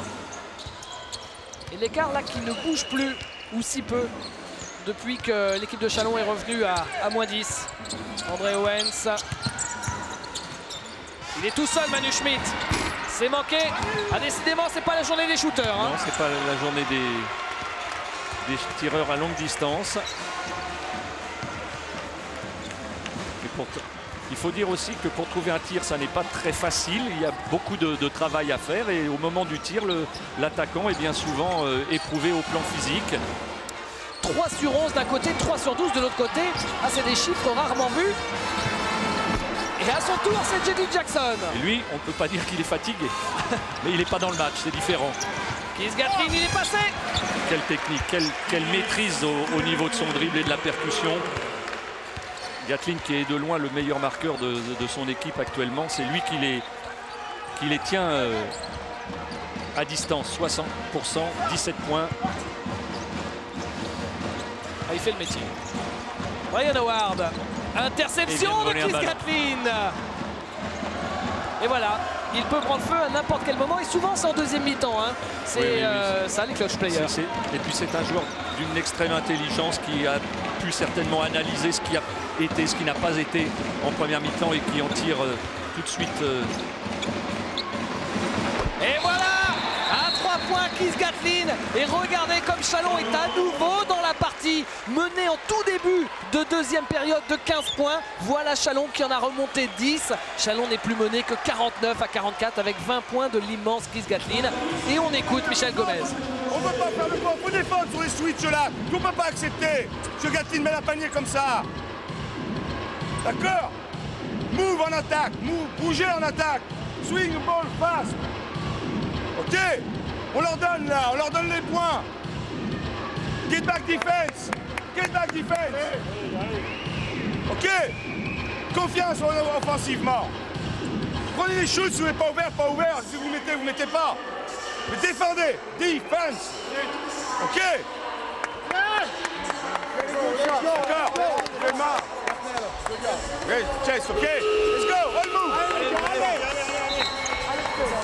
Speaker 2: Et l'écart là qui ne bouge plus, ou si peu, depuis que l'équipe de Châlons est revenue à -10. André Owens. Il est tout seul, Manu Schmidt. C'est manqué. Ah, décidément, c'est pas la journée des shooters. Hein.
Speaker 1: Non, c'est pas la journée des tireurs à longue distance. Il faut dire aussi que pour trouver un tir, ça n'est pas très facile. Il y a beaucoup de travail à faire et au moment du tir, l'attaquant est bien souvent éprouvé au plan physique.
Speaker 2: 3 sur 11 d'un côté, 3 sur 12 de l'autre côté. Ah, c'est des chiffres rarement vus. Et à son tour, c'est J.D. Jackson.
Speaker 1: Et lui, on ne peut pas dire qu'il est fatigué. Mais il n'est pas dans le match, c'est différent.
Speaker 2: Keith Gatlin, il est passé.
Speaker 1: Quelle technique, quelle maîtrise au niveau de son dribble et de la percussion. Gatlin qui est de loin le meilleur marqueur de son équipe actuellement. C'est lui qui les tient à distance. 60%, 17 points.
Speaker 2: Ah, il fait le métier. Brian Howard. Interception de Keith Gatlin. Et voilà, il peut prendre feu à n'importe quel moment. Et souvent, c'est en deuxième mi-temps. Hein. C'est ça, les clutch players.
Speaker 1: Et puis, c'est un joueur d'une extrême intelligence qui a pu certainement analyser ce qui a été, ce qui n'a pas été en première mi-temps et qui en tire tout de suite.
Speaker 2: Et voilà, à 3 points Keith Gatlin. Et regardez comme Chalon est à nouveau dans la partie, mené en tout début de deuxième période de 15 points. Voilà Chalon qui en a remonté 10. Chalon n'est plus mené que 49 à 44 avec 20 points de l'immense Keith Gatlin. Et on écoute Michel Gomez.
Speaker 4: On ne peut pas faire le point, il faut défendre sur les switches là. On ne peut pas accepter. Ce Gatlin met la panier comme ça. D'accord? Move en attaque, move, bougez en attaque. Swing the ball fast. Ok? On leur donne là, on leur donne les points. Get back defense. Get back defense. Ok? Confiance offensivement. Prenez les shoots si vous n'êtes pas ouvert, pas ouvert. Si vous mettez, vous mettez pas. Mais défendez. Defense. Ok? D'accord? Chase, ok? Let's go, all move.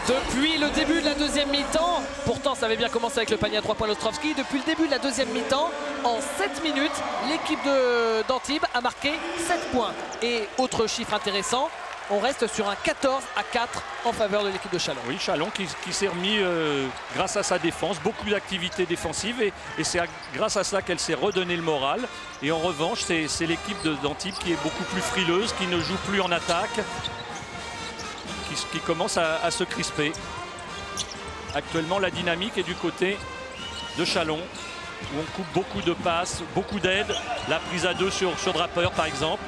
Speaker 2: Depuis le début de la deuxième mi-temps, pourtant ça avait bien commencé avec le panier à 3 points l'Ostrovski, depuis le début de la deuxième mi-temps, en 7 minutes, l'équipe d'Antibes a marqué 7 points. Et autre chiffre intéressant, on reste sur un 14 à 4 en faveur de l'équipe de Chalon. Oui,
Speaker 1: Chalon qui s'est remis grâce à sa défense, beaucoup d'activités défensives et c'est grâce à ça qu'elle s'est redonné le moral. Et en revanche, c'est l'équipe d'Antibes qui est beaucoup plus frileuse, qui ne joue plus en attaque, qui commence à se crisper. Actuellement, la dynamique est du côté de Chalon, où on coupe beaucoup de passes, beaucoup d'aides. La prise à 2 sur Draper, par exemple.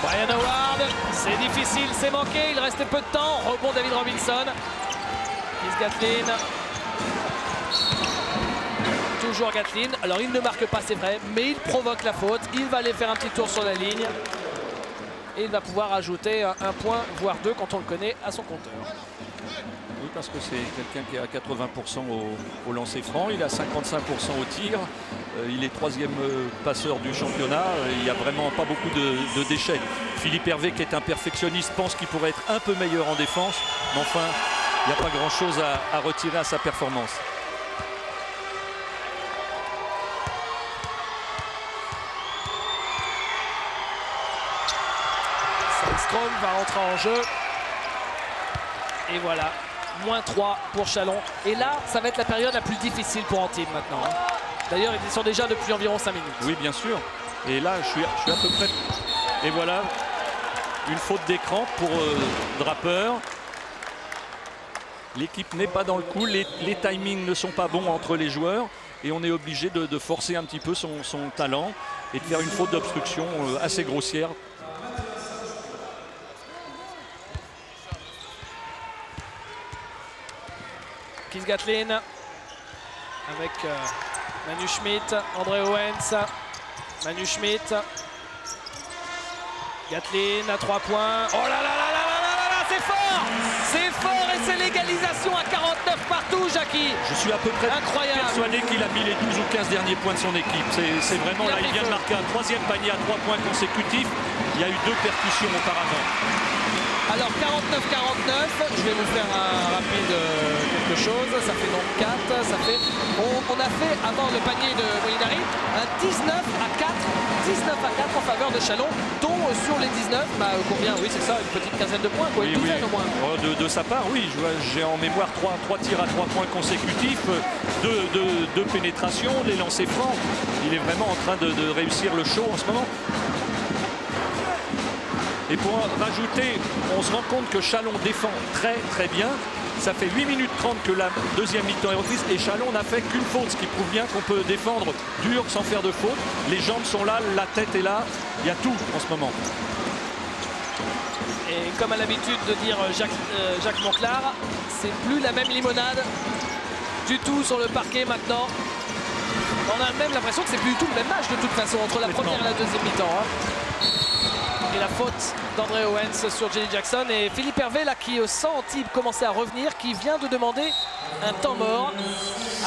Speaker 2: Brian Howard, c'est difficile, c'est manqué, il restait peu de temps. Rebond David Robinson. Keith Gatlin. Toujours Gatlin. Alors il ne marque pas, c'est vrai, mais il provoque la faute. Il va aller faire un petit tour sur la ligne. Et il va pouvoir ajouter un point, voire 2 quand on le connaît, à son compteur.
Speaker 1: Oui, parce que c'est quelqu'un qui est à 80% au lancer franc, il est à 55% au tir. Il est 3e passeur du championnat. Il n'y a vraiment pas beaucoup de déchets. Philippe Hervé, qui est un perfectionniste, pense qu'il pourrait être un peu meilleur en défense. Mais enfin, il n'y a pas grand-chose à retirer à sa performance.
Speaker 2: Sandstrom va rentrer en jeu. Et voilà, moins 3 pour Chalon. Et là, ça va être la période la plus difficile pour Antibes maintenant. D'ailleurs, ils y sont déjà depuis environ 5 minutes.
Speaker 1: Oui, bien sûr. Et là, je suis à peu près... Et voilà, une faute d'écran pour Draper. L'équipe n'est pas dans le coup. Les timings ne sont pas bons entre les joueurs. Et on est obligé de forcer un petit peu son talent et de faire une faute d'obstruction assez grossière.
Speaker 2: Keith Gatlin avec Manu Schmidt, André Owens, Manu Schmidt, Gatlin à 3 points. Oh là là là là là là là, c'est fort! C'est fort et c'est l'égalisation à 49 partout, Jackie.
Speaker 1: Je suis à peu près persuadé qu'il a mis les 12 ou 15 derniers points de son équipe. C'est vraiment là, il vient de marquer un 3e panier à 3 points consécutifs. Il y a eu 2 percussions auparavant.
Speaker 2: Alors 49-49, je vais vous faire un rapide quelque chose, ça fait donc 4, ça fait... On a fait avant le panier de Molinari un 19 à 4 en faveur de Chalon, dont sur les 19, combien? Oui, c'est ça, une petite quinzaine de points, quoi, une douzaine au moins.
Speaker 1: De sa part, oui, j'ai en mémoire 3 tirs à 3 points consécutifs, 2 pénétrations, les lancers francs. Il est vraiment en train de réussir le show en ce moment. Et pour rajouter, on se rend compte que Chalon défend très très bien. Ça fait 8 minutes 30 que la deuxième mi-temps est reprise et Chalon n'a fait qu'une faute, ce qui prouve bien qu'on peut défendre dur sans faire de faute. Les jambes sont là, la tête est là, il y a tout en ce moment.
Speaker 2: Et comme à l'habitude de dire Jacques Monclar, c'est plus la même limonade du tout sur le parquet maintenant. On a même l'impression que c'est plus du tout le même match de toute façon entre la première et la deuxième mi-temps. Et la faute d'André Owens sur Jenny Jackson et Philippe Hervé là qui sent Antibes commencer à revenir, qui vient de demander un temps mort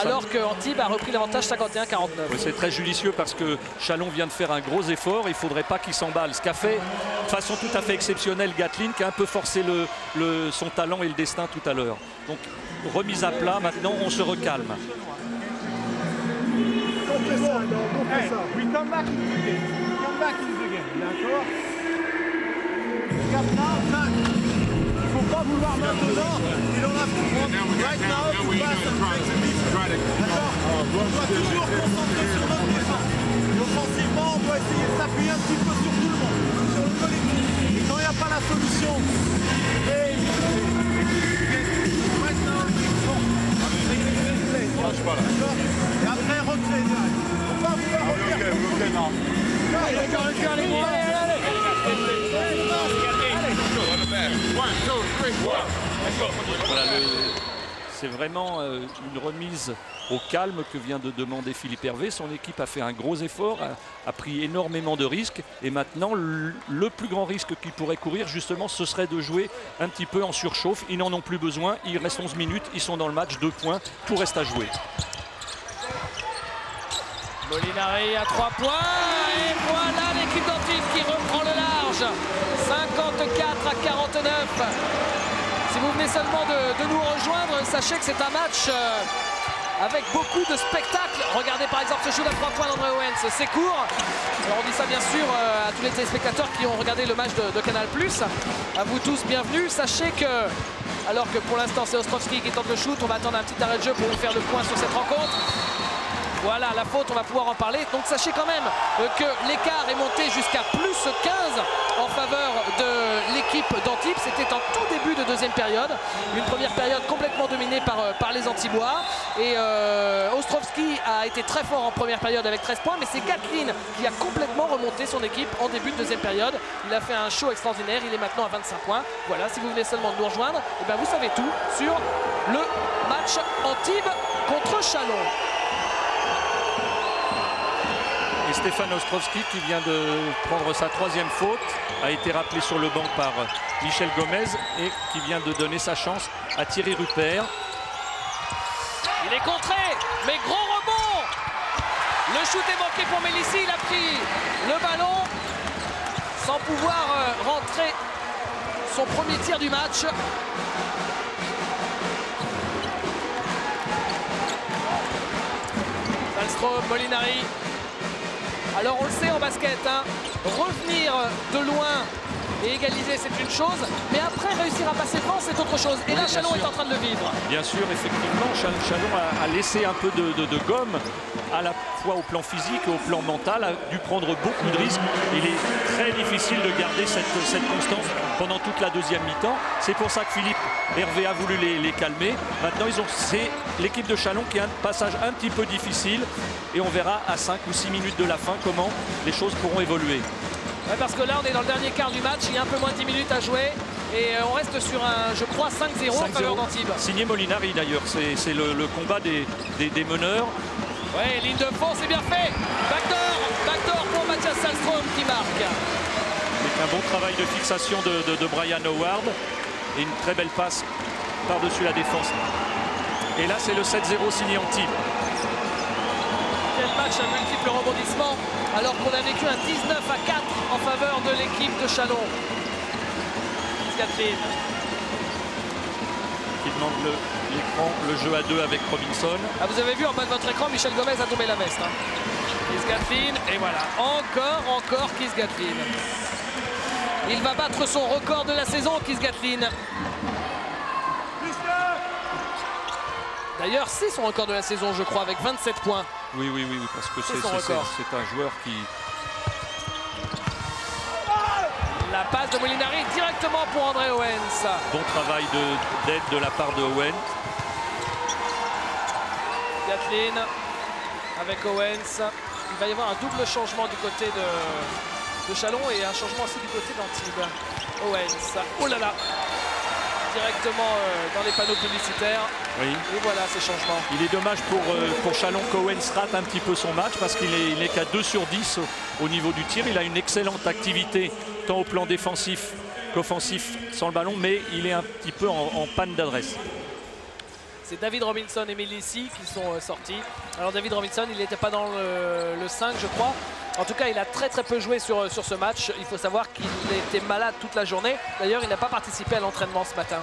Speaker 2: alors que Antibes a repris l'avantage 51-49.
Speaker 1: Oui, c'est très judicieux parce que Chalon vient de faire un gros effort, il ne faudrait pas qu'il s'emballe. Ce qu'a fait de façon tout à fait exceptionnelle Gatlin, qui a un peu forcé son talent et le destin tout à l'heure. Donc remise à plat, maintenant on se recalme.
Speaker 4: Hey, we come back in the game. We come back in the game. D'accord?
Speaker 3: gap now, Jack. Il faut pas vouloir maintenant. Il en a pour right now to pass and make the difference. D'accord? On doit toujours concentrer sur notre défense. Et offensivement, on doit essayer de s'appuyer un petit peu sur tout le monde, sur le collectif. Et quand il n'y a pas la solution, right now, d'accord? Et après, recréer direct. Il ne faut pas vouloir refaire.
Speaker 4: non.
Speaker 1: Voilà, c'est vraiment une remise au calme que vient de demander Philippe Hervé. Son équipe a fait un gros effort, a pris énormément de risques. Et maintenant, le plus grand risque qu'ils pourraient courir, justement, ce serait de jouer un petit peu en surchauffe. Ils n'en ont plus besoin. Il reste 11 minutes. Ils sont dans le match. 2 points. Tout reste à jouer.
Speaker 2: Molinari à 3 points. Et voilà l'équipe d'Antibes qui reprend le large. 54 à 49. Si vous venez seulement de nous rejoindre, sachez que c'est un match avec beaucoup de spectacles. Regardez par exemple ce shoot à 3 points d'André Owens, c'est court. Alors on dit ça bien sûr à tous les téléspectateurs qui ont regardé le match de Canal+. À vous tous, bienvenue. Sachez que, alors que pour l'instant c'est Ostrovski qui tente le shoot, on va attendre un petit arrêt de jeu pour vous faire le point sur cette rencontre. Voilà, la faute, on va pouvoir en parler. Donc sachez quand même que l'écart est monté jusqu'à plus 15 en faveur de l'équipe d'Antibes. C'était en tout début de deuxième période. Une première période complètement dominée par les Antibois. Et Ostrovski a été très fort en première période avec 13 points. Mais c'est Gatlin qui a complètement remonté son équipe en début de deuxième période. Il a fait un show extraordinaire. Il est maintenant à 25 points. Voilà, si vous venez seulement de nous rejoindre, et bien vous savez tout sur le match Antibes contre Châlons.
Speaker 1: Et Stéphane Ostrovski, qui vient de prendre sa 3e faute, a été rappelé sur le banc par Michel Gomez et qui vient de donner sa chance à Thierry Rupert.
Speaker 2: Il est contré, mais gros rebond. Le shoot est manqué pour Mélissi. Il a pris le ballon sans pouvoir rentrer son premier tir du match. Wallström, Molinari. Alors on le sait en basket, hein, revenir de loin et égaliser c'est une chose, mais après réussir à passer devant c'est autre chose. Et là Châlons est en train de le vivre.
Speaker 1: Bien sûr, effectivement, Châlons a laissé un peu de gomme, à la fois au plan physique et au plan mental, a dû prendre beaucoup de risques. Il est très difficile de garder cette constance pendant toute la deuxième mi-temps. C'est pour ça que Philippe Hervé a voulu les calmer. Maintenant, c'est l'équipe de Châlons qui a un passage un petit peu difficile. Et on verra à 5 ou 6 minutes de la fin comment les choses pourront évoluer.
Speaker 2: Ouais, parce que là, on est dans le dernier quart du match. Il y a un peu moins de 10 minutes à jouer. Et on reste sur un, je crois, 5-0 en faveur d'Antibes.
Speaker 1: Signé Molinari d'ailleurs. C'est le combat des meneurs.
Speaker 2: Ouais, ligne de fond, c'est bien fait. Backdoor pour Mathias Wallström qui marque.
Speaker 1: Avec un bon travail de fixation de Brian Howard. Et une très belle passe par-dessus la défense. Et là, c'est le 7-0 signé Antibes.
Speaker 2: Quel match à multiples rebondissements, alors qu'on a vécu un 19 à 4 en faveur de l'équipe de Châlons. Gatlin
Speaker 1: qui demande l'écran, le jeu à 2 avec Robinson.
Speaker 2: Ah, vous avez vu en bas de votre écran, Michel Gomez a tombé la veste. Hein. Keith Gatlin, et voilà, encore Keith Gatlin. Il va battre son record de la saison, Keith Gatlin. D'ailleurs, c'est son record de la saison, je crois, avec 27 points.
Speaker 1: Oui, parce que c'est un joueur qui...
Speaker 2: La passe de Molinari directement pour André Owens.
Speaker 1: Bon travail d'aide de la part de Owens.
Speaker 2: Gatlin avec Owens. Il va y avoir un double changement du côté de Châlons et un changement aussi du côté d'Antibes. Owens, oh là là, directement dans les panneaux publicitaires.
Speaker 1: Oui.
Speaker 2: Et voilà ces changements.
Speaker 1: Il est dommage pour Châlons qu'Owens rate un petit peu son match parce qu'il n'est qu'à 2 sur 10 au niveau du tir. Il a une excellente activité tant au plan défensif qu'offensif sans le ballon, mais il est un petit peu en panne d'adresse.
Speaker 2: C'est David Robinson et Mélissi qui sont sortis. Alors David Robinson, il n'était pas dans le 5, je crois. En tout cas, il a très peu joué sur ce match. Il faut savoir qu'il était malade toute la journée. D'ailleurs, il n'a pas participé à l'entraînement ce matin.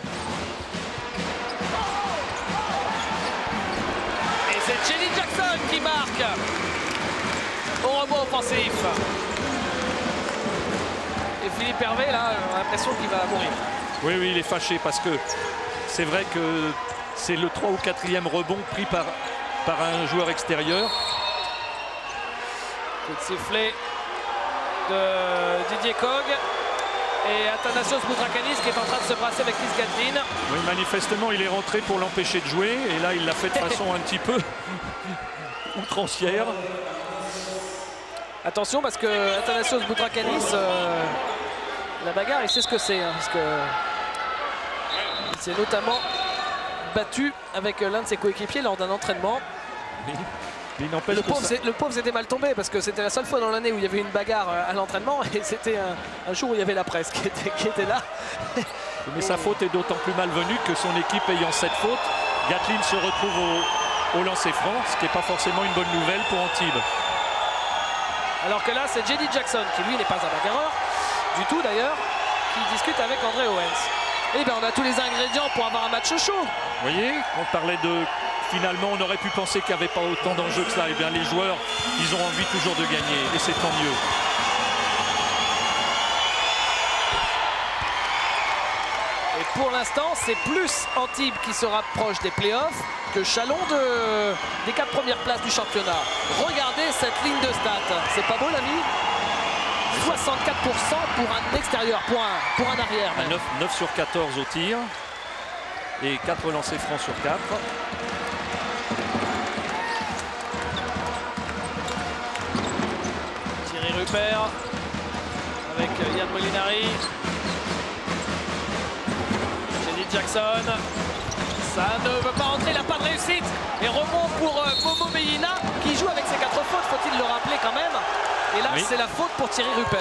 Speaker 2: Et c'est Jenny Jackson qui marque au rebond offensif. Et Philippe Hervé, là, on a l'impression qu'il va mourir.
Speaker 1: Oui, oui, il est fâché parce que c'est vrai que c'est le 3 ou 4e rebond pris par un joueur extérieur.
Speaker 2: Coup de sifflet de Didier Kog et Athanasios Boutrakanis qui est en train de se brasser avec Chris Gatlin.
Speaker 1: Oui, manifestement, il est rentré pour l'empêcher de jouer et là, il l'a fait de façon un petit peu outrancière. Attention
Speaker 2: parce que Athanasios Boutrakanis, la bagarre, il sait ce que c'est, hein, parce que il s'est notamment battu avec l'un de ses coéquipiers lors d'un entraînement.
Speaker 1: Oui.
Speaker 2: Le pauvre s'était mal tombé parce que c'était la seule fois dans l'année où il y avait une bagarre à l'entraînement et c'était un jour où il y avait la presse qui était là.
Speaker 1: Mais sa faute est d'autant plus malvenue que son équipe ayant cette faute, Gatlin se retrouve au lancer franc, ce qui n'est pas forcément une bonne nouvelle pour Antibes.
Speaker 2: Alors que là, c'est J.D. Jackson qui lui n'est pas un bagarreur du tout d'ailleurs, qui discute avec André Owens. Et bien on a tous les ingrédients pour avoir un match chaud.
Speaker 1: Vous voyez, on parlait de... Finalement, on aurait pu penser qu'il n'y avait pas autant d'enjeux que ça. Et bien les joueurs, ils ont envie toujours de gagner et c'est tant mieux.
Speaker 2: Et pour l'instant, c'est plus Antibes qui se rapproche des playoffs que Chalon des 4 premières places du championnat. Regardez cette ligne de stats. C'est pas beau la vie? 64% pour un extérieur, pour un arrière.
Speaker 1: 9 sur 14 au tir et 4 lancers francs sur 4.
Speaker 2: Thierry Rupert avec Yann Molinari. J.D. Jackson. Ça ne veut pas entrer, il n'a pas de réussite. Et rebond pour Momo Meïna qui joue avec ses 4 fautes, faut-il le rappeler quand même. Et là, oui, c'est la faute pour Thierry Rupert.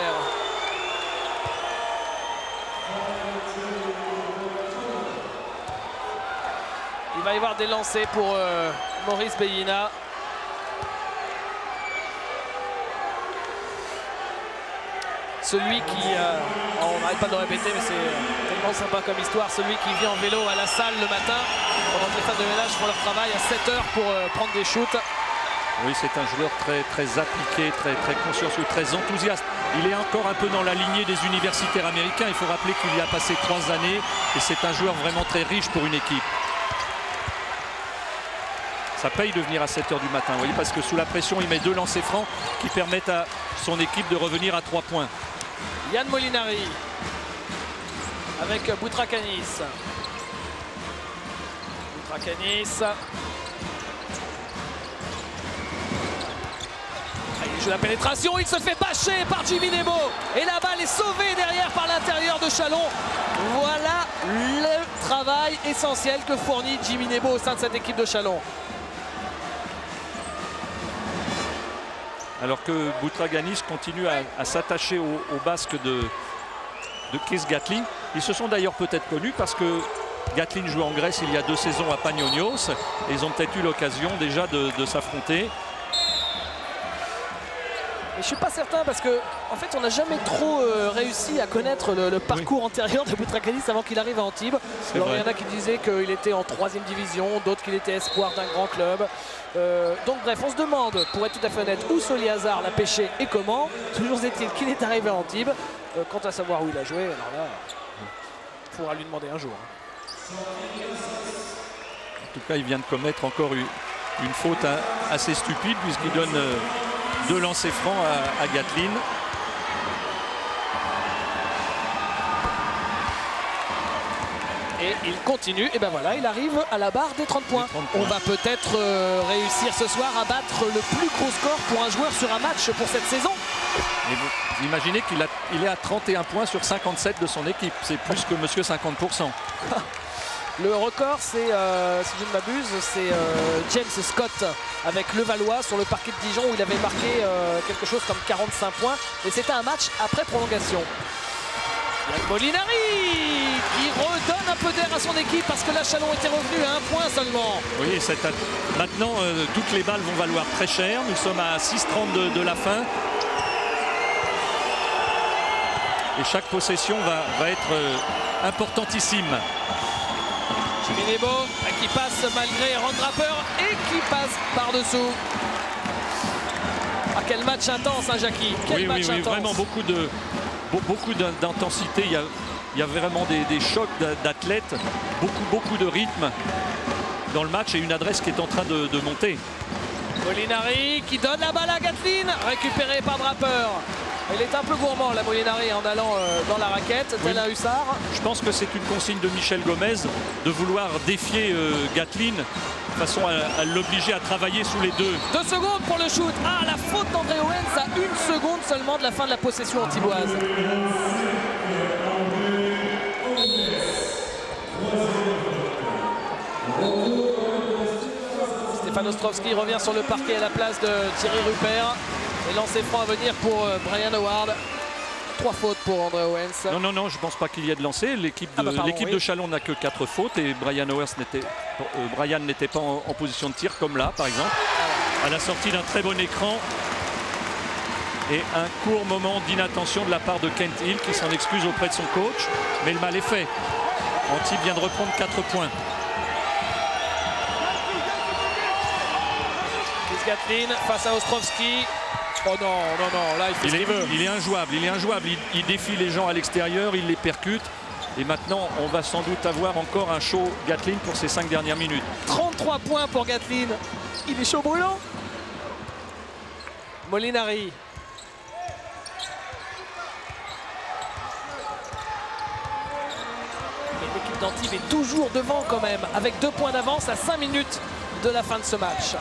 Speaker 2: Il va y avoir des lancers pour Maurice Meïna. Celui qui, on n'arrête pas de le répéter, mais c'est tellement sympa comme histoire, celui qui vient en vélo à la salle le matin, pendant que les femmes de ménage font leur travail à 7 h pour prendre des shoots.
Speaker 1: Oui, c'est un joueur très appliqué, très consciencieux, très enthousiaste. Il est encore un peu dans la lignée des universitaires américains. Il faut rappeler qu'il y a passé 3 années et c'est un joueur vraiment très riche pour une équipe. Ça paye de venir à 7 h du matin, vous voyez, parce que sous la pression, il met 2 lancers francs qui permettent à son équipe de revenir à 3 points.
Speaker 2: Yann Molinari avec Boutrakanis. Il joue la pénétration, il se fait bâcher par Jimmy Nebo. Et la balle est sauvée derrière par l'intérieur de Chalon. Voilà le travail essentiel que fournit Jimmy Nebo au sein de cette équipe de Chalon.
Speaker 1: Alors que Boutrakanis continue à s'attacher au basque de Chris Gatlin. Ils se sont d'ailleurs peut-être connus parce que Gatlin joue en Grèce il y a 2 saisons à Panionios. Et ils ont peut-être eu l'occasion déjà de s'affronter.
Speaker 2: Je suis pas certain parce que en fait on n'a jamais trop réussi à connaître le parcours antérieur de Boutrakanis avant qu'il arrive à Antibes. Alors il y en a qui disaient qu'il était en 3e division, d'autres qu'il était espoir d'un grand club. Donc bref, on se demande, pour être tout à fait honnête, où Soli Hazard l'a pêché et comment. Toujours est-il qu'il est arrivé à Antibes. Quant à savoir où il a joué, alors là, il faudra lui demander un jour.
Speaker 1: En tout cas, il vient de commettre encore une faute assez stupide puisqu'il donne 2 lancers francs à Gatlin.
Speaker 2: Et il continue, et ben voilà, il arrive à la barre des 30 points. On va peut-être réussir ce soir à battre le plus gros score pour un joueur sur un match pour cette saison.
Speaker 1: Et vous imaginez qu'il est à 31 points sur 57 de son équipe. C'est plus que monsieur 50%.
Speaker 2: Le record, c'est, si je ne m'abuse, c'est James Scott avec Levallois sur le parquet de Dijon où il avait marqué quelque chose comme 45 points. Et c'était un match après prolongation. Yann Molinari qui redonne un peu d'air à son équipe parce que la Chalon était revenu à 1 point seulement.
Speaker 1: Oui, maintenant toutes les balles vont valoir très cher. Nous sommes à 6,30 de la fin. Et chaque possession va être importantissime.
Speaker 2: Jimmy Nebo qui passe malgré Ron Draper et qui passe par-dessous. Ah, quel match intense, hein, Jackie. Quel match intense.
Speaker 1: Vraiment beaucoup beaucoup d'intensité. Il y a vraiment des chocs d'athlètes, beaucoup de rythme dans le match et une adresse qui est en train de monter.
Speaker 2: Molinari qui donne la balle à Gatlin, récupéré par Draper. Il est un peu gourmand, la Molinari, en allant dans la raquette, tel un hussard.
Speaker 1: Je pense que c'est une consigne de Michel Gomez de vouloir défier Gatlin de façon à l'obliger à travailler sous les deux.
Speaker 2: 2 secondes pour le shoot. Ah, la faute d'André Owens à 1 seconde seulement de la fin de la possession antiboise. Stéphane Ostrowski revient sur le parquet à la place de Thierry Rupert. Et lancer franc à venir pour Brian Howard. 3 fautes pour André Owens.
Speaker 1: Non, je ne pense pas qu'il y ait de lancer. L'équipe de Chalon n'a que 4 fautes et Brian n'était pas en position de tir comme là, par exemple. À la sortie d'un très bon écran. Et un court moment d'inattention de la part de Kent Hill qui s'en excuse auprès de son coach. Mais le mal est fait. Antibes vient de reprendre 4 points.
Speaker 2: Chris Gatlin face à Ostrowski. Oh non, là il fait ce qu'il veut.
Speaker 1: Il est injouable. Il défie les gens à l'extérieur, il les percute. Et maintenant, on va sans doute avoir encore un chaud Gatlin pour ces 5 dernières minutes.
Speaker 2: 33 points pour Gatlin. Il est chaud brûlant. Molinari. L'équipe d'Antibes est toujours devant quand même, avec 2 points d'avance à 5 minutes de la fin de ce match.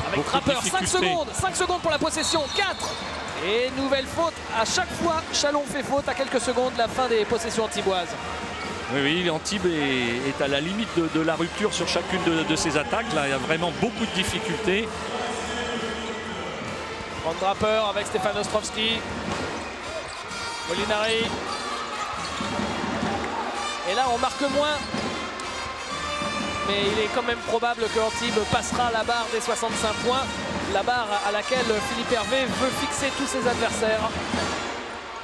Speaker 2: Avec Draper, 5 secondes pour la possession, 4. Et nouvelle faute, à chaque fois Chalon fait faute à quelques secondes de la fin des possessions antiboises.
Speaker 1: Oui, Antibes est à la limite de la rupture sur chacune de ses attaques. Là, il y a vraiment beaucoup de difficultés.
Speaker 2: Ron Draper avec Stéphane Ostrowski. Molinari. Et là, on marque moins. Mais il est quand même probable que Antibes passera la barre des 65 points. La barre à laquelle Philippe Hervé veut fixer tous ses adversaires.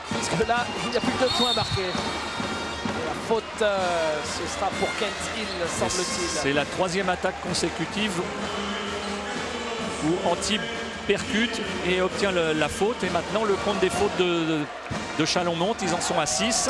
Speaker 2: Puisque là, il n'y a plus que 2 points marqués. Et la faute, ce sera pour Kent Hill, semble-t-il.
Speaker 1: C'est la 3e attaque consécutive où Antibes percute et obtient la faute. Et maintenant, le compte des fautes de Chalon monte. Ils en sont à 6.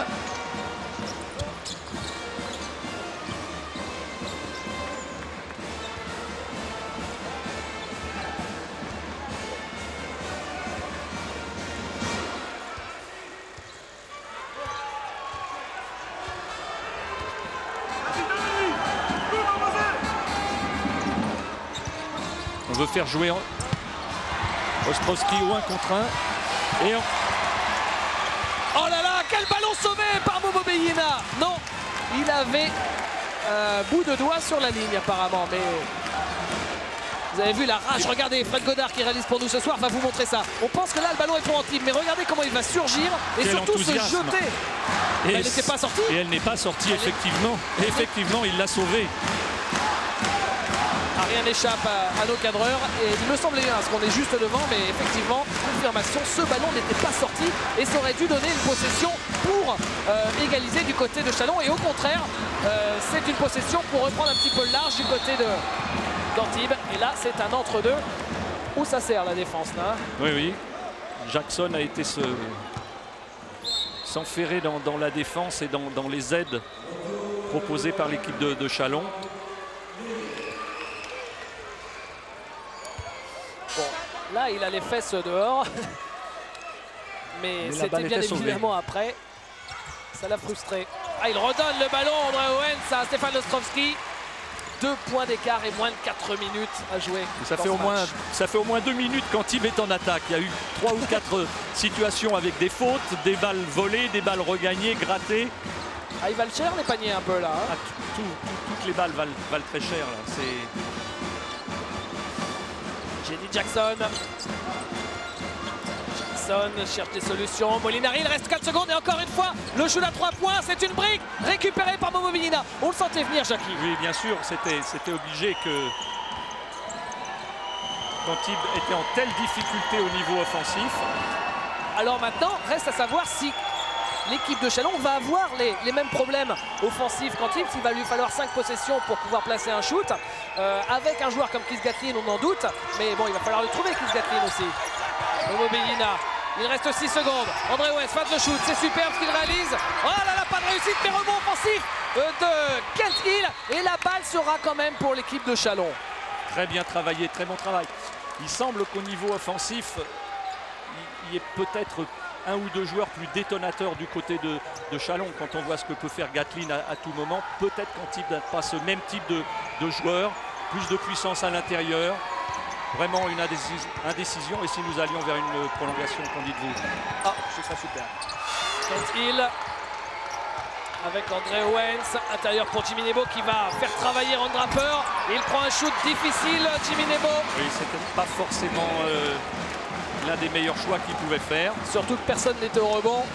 Speaker 1: On veut faire jouer Ostrowski au 1 contre 1. Et
Speaker 2: Oh là là, quel ballon sauvé par Momo Beyina. Non, il avait un bout de doigt sur la ligne apparemment. Mais vous avez vu la rage. Regardez, Fred Godard qui réalise pour nous ce soir va vous montrer ça. On pense que là, le ballon est pour Antibes. Mais regardez comment il va surgir et surtout se jeter. Elle n'était pas sortie.
Speaker 1: Et elle n'est pas sortie, effectivement. Et effectivement, il l'a sauvée.
Speaker 2: Rien n'échappe à nos cadreurs et il me semblait bien parce qu'on est juste devant, mais effectivement, confirmation, ce ballon n'était pas sorti et ça aurait dû donner une possession pour égaliser du côté de Chalon. Et au contraire, c'est une possession pour reprendre un petit peu le large du côté d'Antibes. Et là, c'est un entre-deux où ça sert la défense là.
Speaker 1: Oui. Jackson a été s'enferrer dans la défense et dans les aides proposées par l'équipe de Chalon.
Speaker 2: Bon, là, il a les fesses dehors. Mais c'était bien évidemment après. Ça l'a frustré. Ah, il redonne le ballon, André Owens à Stéphane Ostrowski. 2 points d'écart et moins de 4 minutes à jouer.
Speaker 1: Ça fait au moins 2 minutes qu'Antibes est en attaque. Il y a eu 3 ou 4 situations avec des fautes, des balles volées, des balles regagnées, grattées.
Speaker 2: Ah, ils valent cher les paniers un peu là. Hein.
Speaker 1: Toutes les balles valent très cher.
Speaker 2: Jenny Jackson. Jackson cherche des solutions. Molinari, il reste 4 secondes et encore une fois, le shoot à 3 points, c'est une brique récupérée par Momo Beyina. On le sentait venir, Jackie.
Speaker 1: Oui, bien sûr, c'était obligé que Antibes était en telle difficulté au niveau offensif.
Speaker 2: Alors maintenant, reste à savoir si l'équipe de Chalon va avoir les mêmes problèmes offensifs qu'Antibes. Il va lui falloir 5 possessions pour pouvoir placer un shoot. Avec un joueur comme Chris Gatlin, on en doute. Mais bon, il va falloir le trouver, Chris Gatlin aussi. Momo Beyina Il reste 6 secondes. André West fait le shoot. C'est superbe ce qu'il réalise. Oh là là, pas de réussite, mais rebond offensif de Kent Hill. Et la balle sera quand même pour l'équipe de Chalon.
Speaker 1: Très bien travaillé, très bon travail. Il semble qu'au niveau offensif, il y ait peut-être un ou deux joueurs plus détonateurs du côté de Chalon. Quand on voit ce que peut faire Gatlin à tout moment, peut-être qu'Antibes n'a pas ce même type de joueur. Plus de puissance à l'intérieur. Vraiment une indécision. Et si nous allions vers une prolongation, qu'en dites-vous?
Speaker 2: Ah, ce sera super. Kent Hill avec André Owens, intérieur pour Jimmy Nebo qui va faire travailler Ron Draper. Il prend un shoot difficile, Jimmy Nebo. Oui,
Speaker 1: c'était pas forcément l'un des meilleurs choix qu'il pouvait faire.
Speaker 2: Surtout que personne n'était au rebond.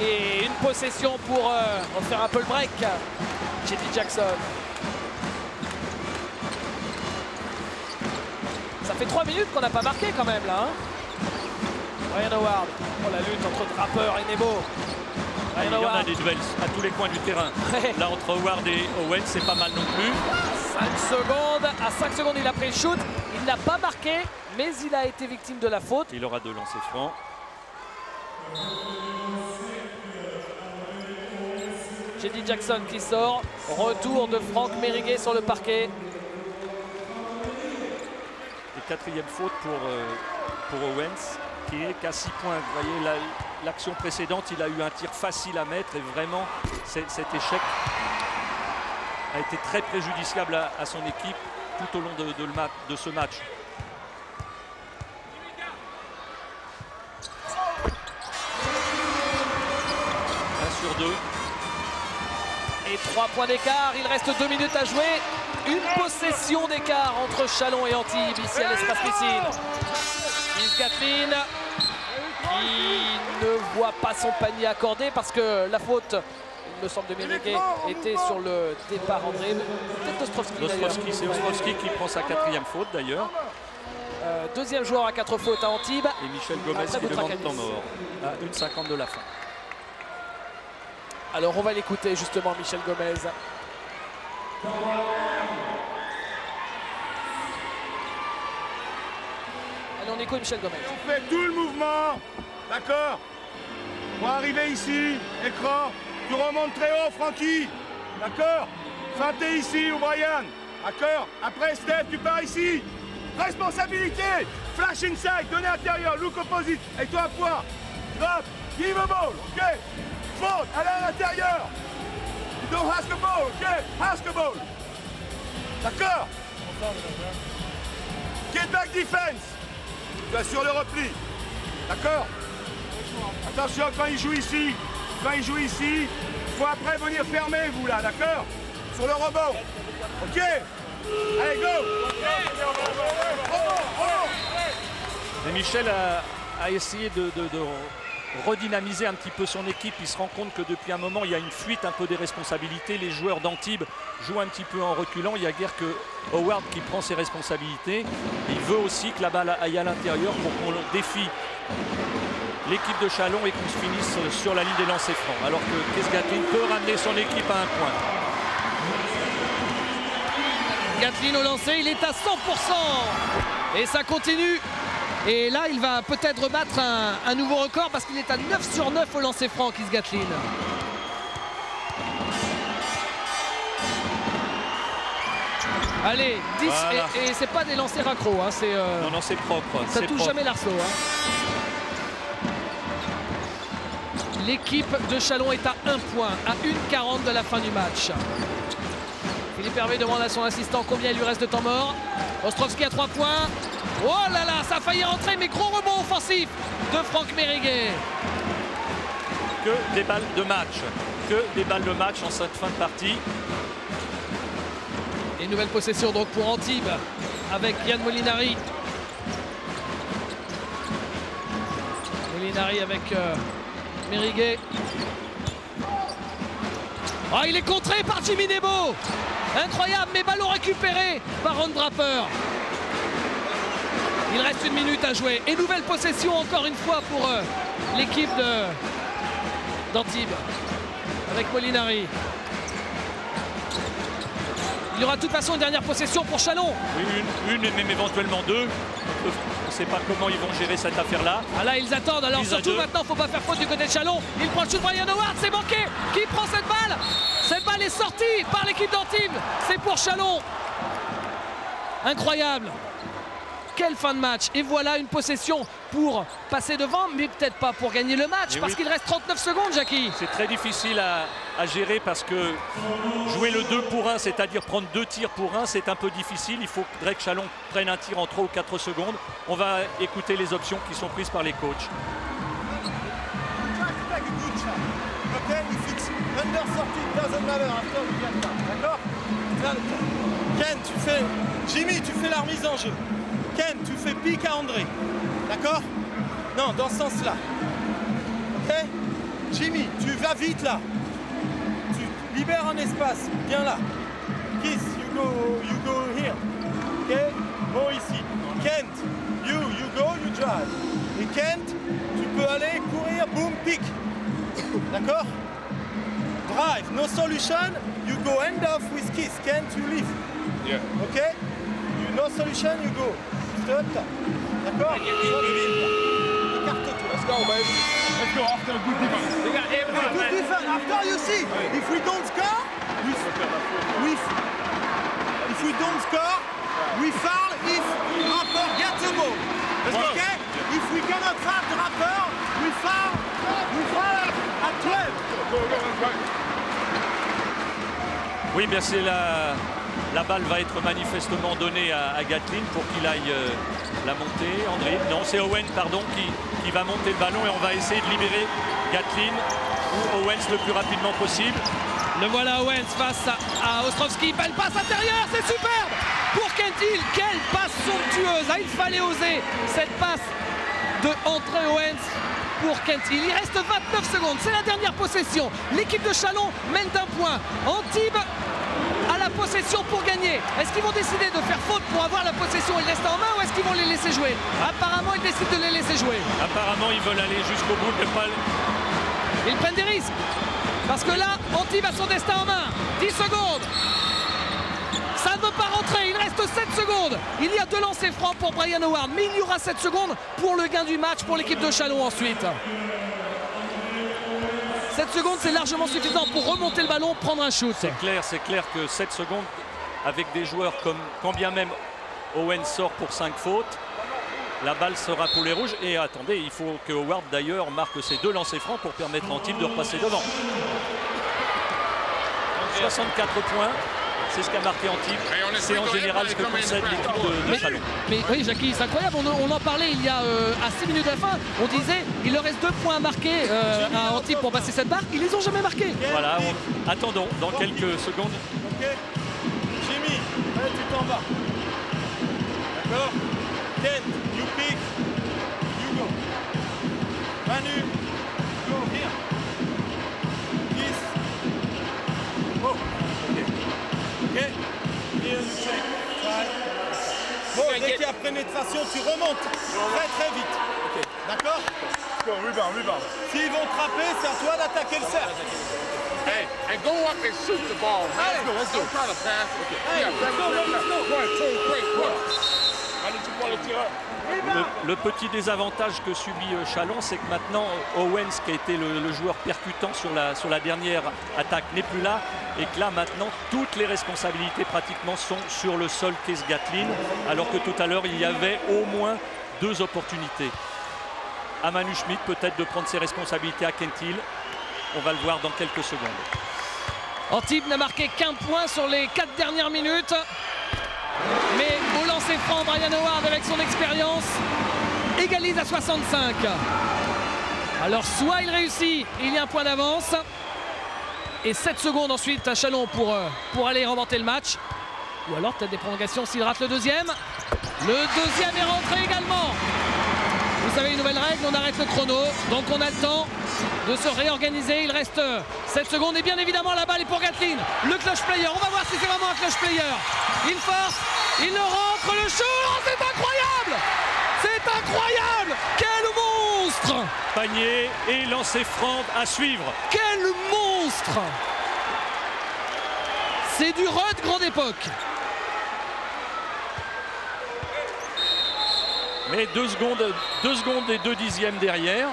Speaker 2: Et une possession pour refaire un peu le break. J.D. Jackson. Ça fait 3 minutes qu'on n'a pas marqué quand même là. Ryan Howard. Oh, la lutte entre Draper et Nebo.
Speaker 1: Il y en a des duels à tous les coins du terrain. Là, entre Howard et Owens, c'est pas mal non plus.
Speaker 2: 5 secondes. À 5 secondes, il a pris le shoot. Il n'a pas marqué, mais il a été victime de la faute.
Speaker 1: Il aura 2 lancers francs.
Speaker 2: J.D. Jackson qui sort. Retour de Franck Meriguet sur le parquet.
Speaker 1: Et 4e faute pour Owens, qui est qu'à 6 points. Vous voyez, l'action précédente, il a eu un tir facile à mettre et vraiment cet échec a été très préjudiciable à son équipe tout au long de ce match. Sur 2.
Speaker 2: Et 3 points d'écart, il reste 2 minutes à jouer. Une possession d'écart entre Chalon et Antibes ici à l'espace piscine. Chris Gatlin qui ne voit pas son panier accordé parce que la faute, il me semble, de Meriguet était sur le départ André. Peut-être Ostrovski.
Speaker 1: C'est Ostrovski qui prend sa 4e faute d'ailleurs.
Speaker 2: 2e joueur à 4 fautes à Antibes.
Speaker 1: Et Michel Gomez qui demande temps mort à 1,50 de la fin.
Speaker 2: Alors on va l'écouter justement, Michel Gomez. Allez, on écoute Michel Gomez.
Speaker 4: On fait tout le mouvement, d'accord? Pour arriver ici, écran, tu remontes très haut, Francky, d'accord? Feinter ici, O'Brien, d'accord? Après, Steph, tu pars ici. Responsabilité, flash inside, donner intérieur, look opposite, et toi à poids. Drop, give a ball, ok? Faute, allez à l'intérieur. You don't ask a ball, ok? Ask a ball. D'accord? Get back defense. Tu assures le repli. D'accord? Attention, quand il joue ici, il faut après venir fermer, vous là, d'accord? Sur le rebond. Ok? Allez, go!
Speaker 1: Et Michel a essayé de redynamiser un petit peu son équipe. Il se rend compte que depuis un moment, il y a une fuite un peu des responsabilités. Les joueurs d'Antibes jouent un petit peu en reculant. Il n'y a guère que Howard qui prend ses responsabilités. Il veut aussi que la balle aille à l'intérieur pour qu'on défie l'équipe de Chalon et qu'on se finisse sur la ligne des lancers francs. Alors que Chris Gatlin peut ramener son équipe à un point.
Speaker 2: Gatlin au lancer, il est à 100%. Et ça continue. Et là, il va peut-être rebattre un nouveau record parce qu'il est à 9 sur 9 au lancer franc, Chris Gatlin. Allez, 10, voilà. Et c'est pas des lancers raccros. Hein,
Speaker 1: non, c'est propre.
Speaker 2: Ça touche jamais l'arceau. Hein. L'équipe de Chalon est à 1 point, à 1:40 de la fin du match. Philippe Hervé demande à son assistant combien il lui reste de temps mort. Ostrovski à 3 points. Oh là là, ça a failli rentrer, mais gros rebond offensif de Franck Meriguet.
Speaker 1: Que des balles de match. Que des balles de match en cette fin de partie.
Speaker 2: Et nouvelle possession donc pour Antibes avec Yann Molinari. Molinari avec Meriguet. Oh, il est contré par Jimmy Nebo. Incroyable, mais ballon récupéré par Ron Draper. Il reste 1 minute à jouer. Et nouvelle possession encore une fois pour l'équipe d'Antibes. Avec Molinari. Il y aura de toute façon une dernière possession pour Chalon.
Speaker 1: Oui, une et même éventuellement 2. sais pas comment ils vont gérer cette affaire-là.
Speaker 2: Ah là, ils attendent. Alors
Speaker 1: Mise à
Speaker 2: surtout
Speaker 1: deux.
Speaker 2: maintenant, faut pas faire faute du côté de Chalon. Il prend le shoot de Brian Howard, c'est manqué. Qui prend cette balle? Cette balle est sortie par l'équipe d'Antibes. C'est pour Chalon. Incroyable. Quelle fin de match. Et voilà une possession pour passer devant, mais peut-être pas pour gagner le match,
Speaker 1: Et
Speaker 2: parce
Speaker 1: oui.
Speaker 2: qu'il reste 39 secondes, Jackie.
Speaker 1: C'est très difficile à gérer parce que jouer le 2 pour 1, c'est-à-dire prendre 2 tirs pour 1, c'est un peu difficile. Il faudrait que Chalon prenne un tir en 3 ou 4 secondes. On va écouter les options qui sont prises par les coachs.
Speaker 3: Okay, if it's under 30, it doesn't matter after we get that. D'accord? Ken, tu fais. Jimmy, tu fais la remise en jeu. Ken, tu fais pique à André. D'accord? Non, dans ce sens-là. Ok? Jimmy, tu vas vite là. Tu libères un espace. Viens là. Kiss, you go here. Ok? Bon ici. Kent, you go, you drive. Et Kent, tu peux aller courir, boom, pique. D'accord? Drive, no solution, you go end off with Kiss. Kent, you leave.
Speaker 5: Yeah.
Speaker 3: Ok? No solution, you go. Stop. D'accord? Écarte-toi.
Speaker 4: Let's go, baby. Let's go after a good defense.
Speaker 5: They got everyone,
Speaker 3: Good defense. After you see, if we don't score, if we don't score, we foul if Rapper gets the ball. Okay? If we cannot foul the Rapper, we foul at 12.
Speaker 1: Oui, bien c'est la balle va être manifestement donnée à Gatlin pour qu'il aille la monter. André, non, c'est Owen, pardon, qui va monter le ballon et on va essayer de libérer Gatlin ou Owens le plus rapidement possible.
Speaker 2: Le voilà Owens face à Ostrovski. Belle passe intérieure, c'est superbe pour Kent Hill. Quelle passe somptueuse. Ah, il fallait oser cette passe de André Owens pour Kent Hill. Il reste 29 secondes, c'est la dernière possession. L'équipe de Chalon mène d'un point. Antibes a la possession pour gagner. Est-ce qu'ils vont décider de faire faute pour avoir la possession et le rester en main, ou est-ce qu'ils vont les laisser jouer? Apparemment, ils décident de les laisser jouer.
Speaker 1: Apparemment, ils veulent aller jusqu'au bout, mais pas...
Speaker 2: Ils prennent des risques. Parce que là, Antibes a son destin en main. 10 secondes. Ça ne veut pas rentrer. Il reste 7 secondes. Il y a 2 lancers francs pour Brian Howard. Mais il y aura 7 secondes pour le gain du match pour l'équipe de Chalon ensuite. 7 secondes, c'est largement suffisant pour remonter le ballon, prendre un shoot.
Speaker 1: C'est clair que 7 secondes, avec des joueurs comme, quand bien même Owen sort pour 5 fautes, la balle sera pour les rouges. Et attendez, il faut que Howard d'ailleurs marque ses 2 lancers francs pour permettre à Antibes de repasser devant. 64 points, c'est ce qu'a marqué Antibes. C'est en général ce que concède l'équipe de Chalon.
Speaker 2: Mais oui, Jackie, c'est incroyable. On en parlait il y a à 6 minutes de la fin. On disait il leur reste 2 points à marquer à Antibes pour passer cette barre. Ils les ont jamais marqués.
Speaker 1: Voilà, attendons dans quelques secondes.
Speaker 3: Ok? Jimmy, allez, tu t'en vas. D'accord? Kent, you pick. You go. Manu, go here. Kiss. Oh, ok. Ok? Here you check. Bon, dès qu'il y a pénétration, tu remontes très vite. D'accord?
Speaker 4: Go, rebound.
Speaker 3: S'ils vont trapper, c'est à toi d'attaquer le cercle.
Speaker 6: Hey, and go up and shoot the ball.
Speaker 3: Hey,
Speaker 6: Let's go. Don't try to pass. Okay.
Speaker 3: Hey,
Speaker 6: Yeah,
Speaker 3: let's go.
Speaker 6: 1, 2, 3, 1.
Speaker 1: Le petit désavantage que subit Chalon, c'est que maintenant Owens, qui a été le joueur percutant sur la dernière attaque, n'est plus là. Et que là maintenant, toutes les responsabilités pratiquement sont sur le seul Kees Gatlin. Alors que tout à l'heure, il y avait au moins 2 opportunités. À Manu Schmidt peut-être de prendre ses responsabilités à Kent Hill. On va le voir dans quelques secondes.
Speaker 2: Antibes n'a marqué qu'un point sur les 4 dernières minutes. Mais au lancer franc, Brian Howard, avec son expérience, égalise à 65. Alors soit il réussit, il y a un point d'avance. Et 7 secondes ensuite à Chalon pour aller remporter le match. Ou alors peut-être des prolongations s'il rate le deuxième. Le deuxième est rentré également. Vous savez, une nouvelle règle, on arrête le chrono. Donc on a le temps de se réorganiser. Il reste 7 secondes et bien évidemment la balle est pour Gatlin. Le clutch player, on va voir si c'est vraiment un clutch player. Il force, il le rentre, le shoot, oh, c'est incroyable! C'est incroyable! Quel monstre!
Speaker 1: Panier et lancer franc à suivre.
Speaker 2: Quel monstre! C'est du Rudd grande époque.
Speaker 1: Mais 2 secondes et 2 dixièmes derrière.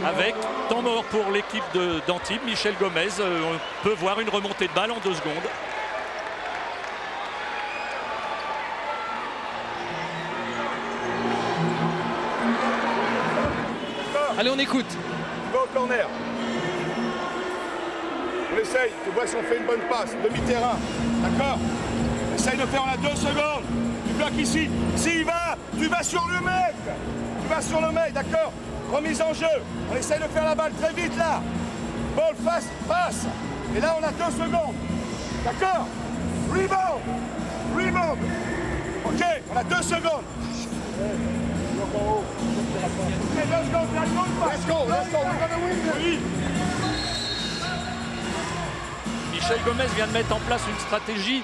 Speaker 1: Avec temps mort pour l'équipe d'Antibes. Michel Gomez, on peut voir une remontée de balle en 2 secondes.
Speaker 2: Allez, on écoute.
Speaker 4: On va au corner. On essaye, tu vois si on fait une bonne passe, demi-terrain, d'accord? Essaye de faire en 2 secondes. Tu bloques ici. S'il va, tu vas sur le mec. Tu vas sur le mec, d'accord? Remise en jeu. On essaye de faire la balle très vite là. Ball face, passe. Et là, on a 2 secondes. D'accord? Rebound. Rebound. Ok, on a 2 secondes. Okay, let's go, let's go, let's go. We're gonna win this. Oui.
Speaker 1: Michel Gomez vient de mettre en place une stratégie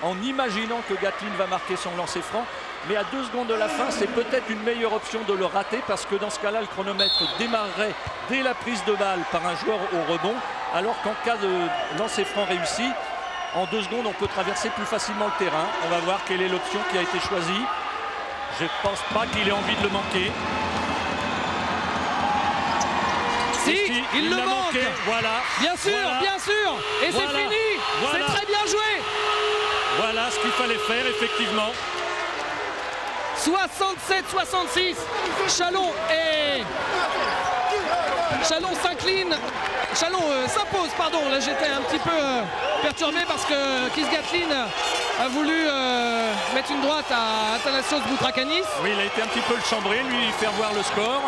Speaker 1: en imaginant que Gatlin va marquer son lancer franc. Mais à 2 secondes de la fin, c'est peut-être une meilleure option de le rater parce que dans ce cas-là, le chronomètre démarrerait dès la prise de balle par un joueur au rebond. Alors qu'en cas de lancer franc réussi, en 2 secondes, on peut traverser plus facilement le terrain. On va voir quelle est l'option qui a été choisie. Je ne pense pas qu'il ait envie de le manquer.
Speaker 2: Si, il le manque.
Speaker 1: Voilà.
Speaker 2: Bien sûr,
Speaker 1: voilà,
Speaker 2: bien sûr. Et
Speaker 1: voilà,
Speaker 2: c'est fini.
Speaker 1: voilà.
Speaker 2: C'est très bien joué.
Speaker 1: Voilà ce qu'il fallait faire, effectivement.
Speaker 2: 67-66. Chalon s'incline. Chalon s'impose, pardon. Là, j'étais un petit peu perturbé parce que Keith Gatlin a voulu mettre une droite à Athanasios Boutrakanis.
Speaker 1: Oui, il a été un petit peu le chambrer, lui faire voir le score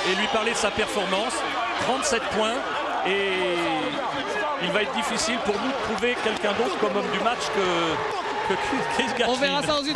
Speaker 1: et lui parler de sa performance. 37 points et il va être difficile pour nous de trouver quelqu'un d'autre comme homme du match que Keith Gatlin.
Speaker 2: On verra ça aux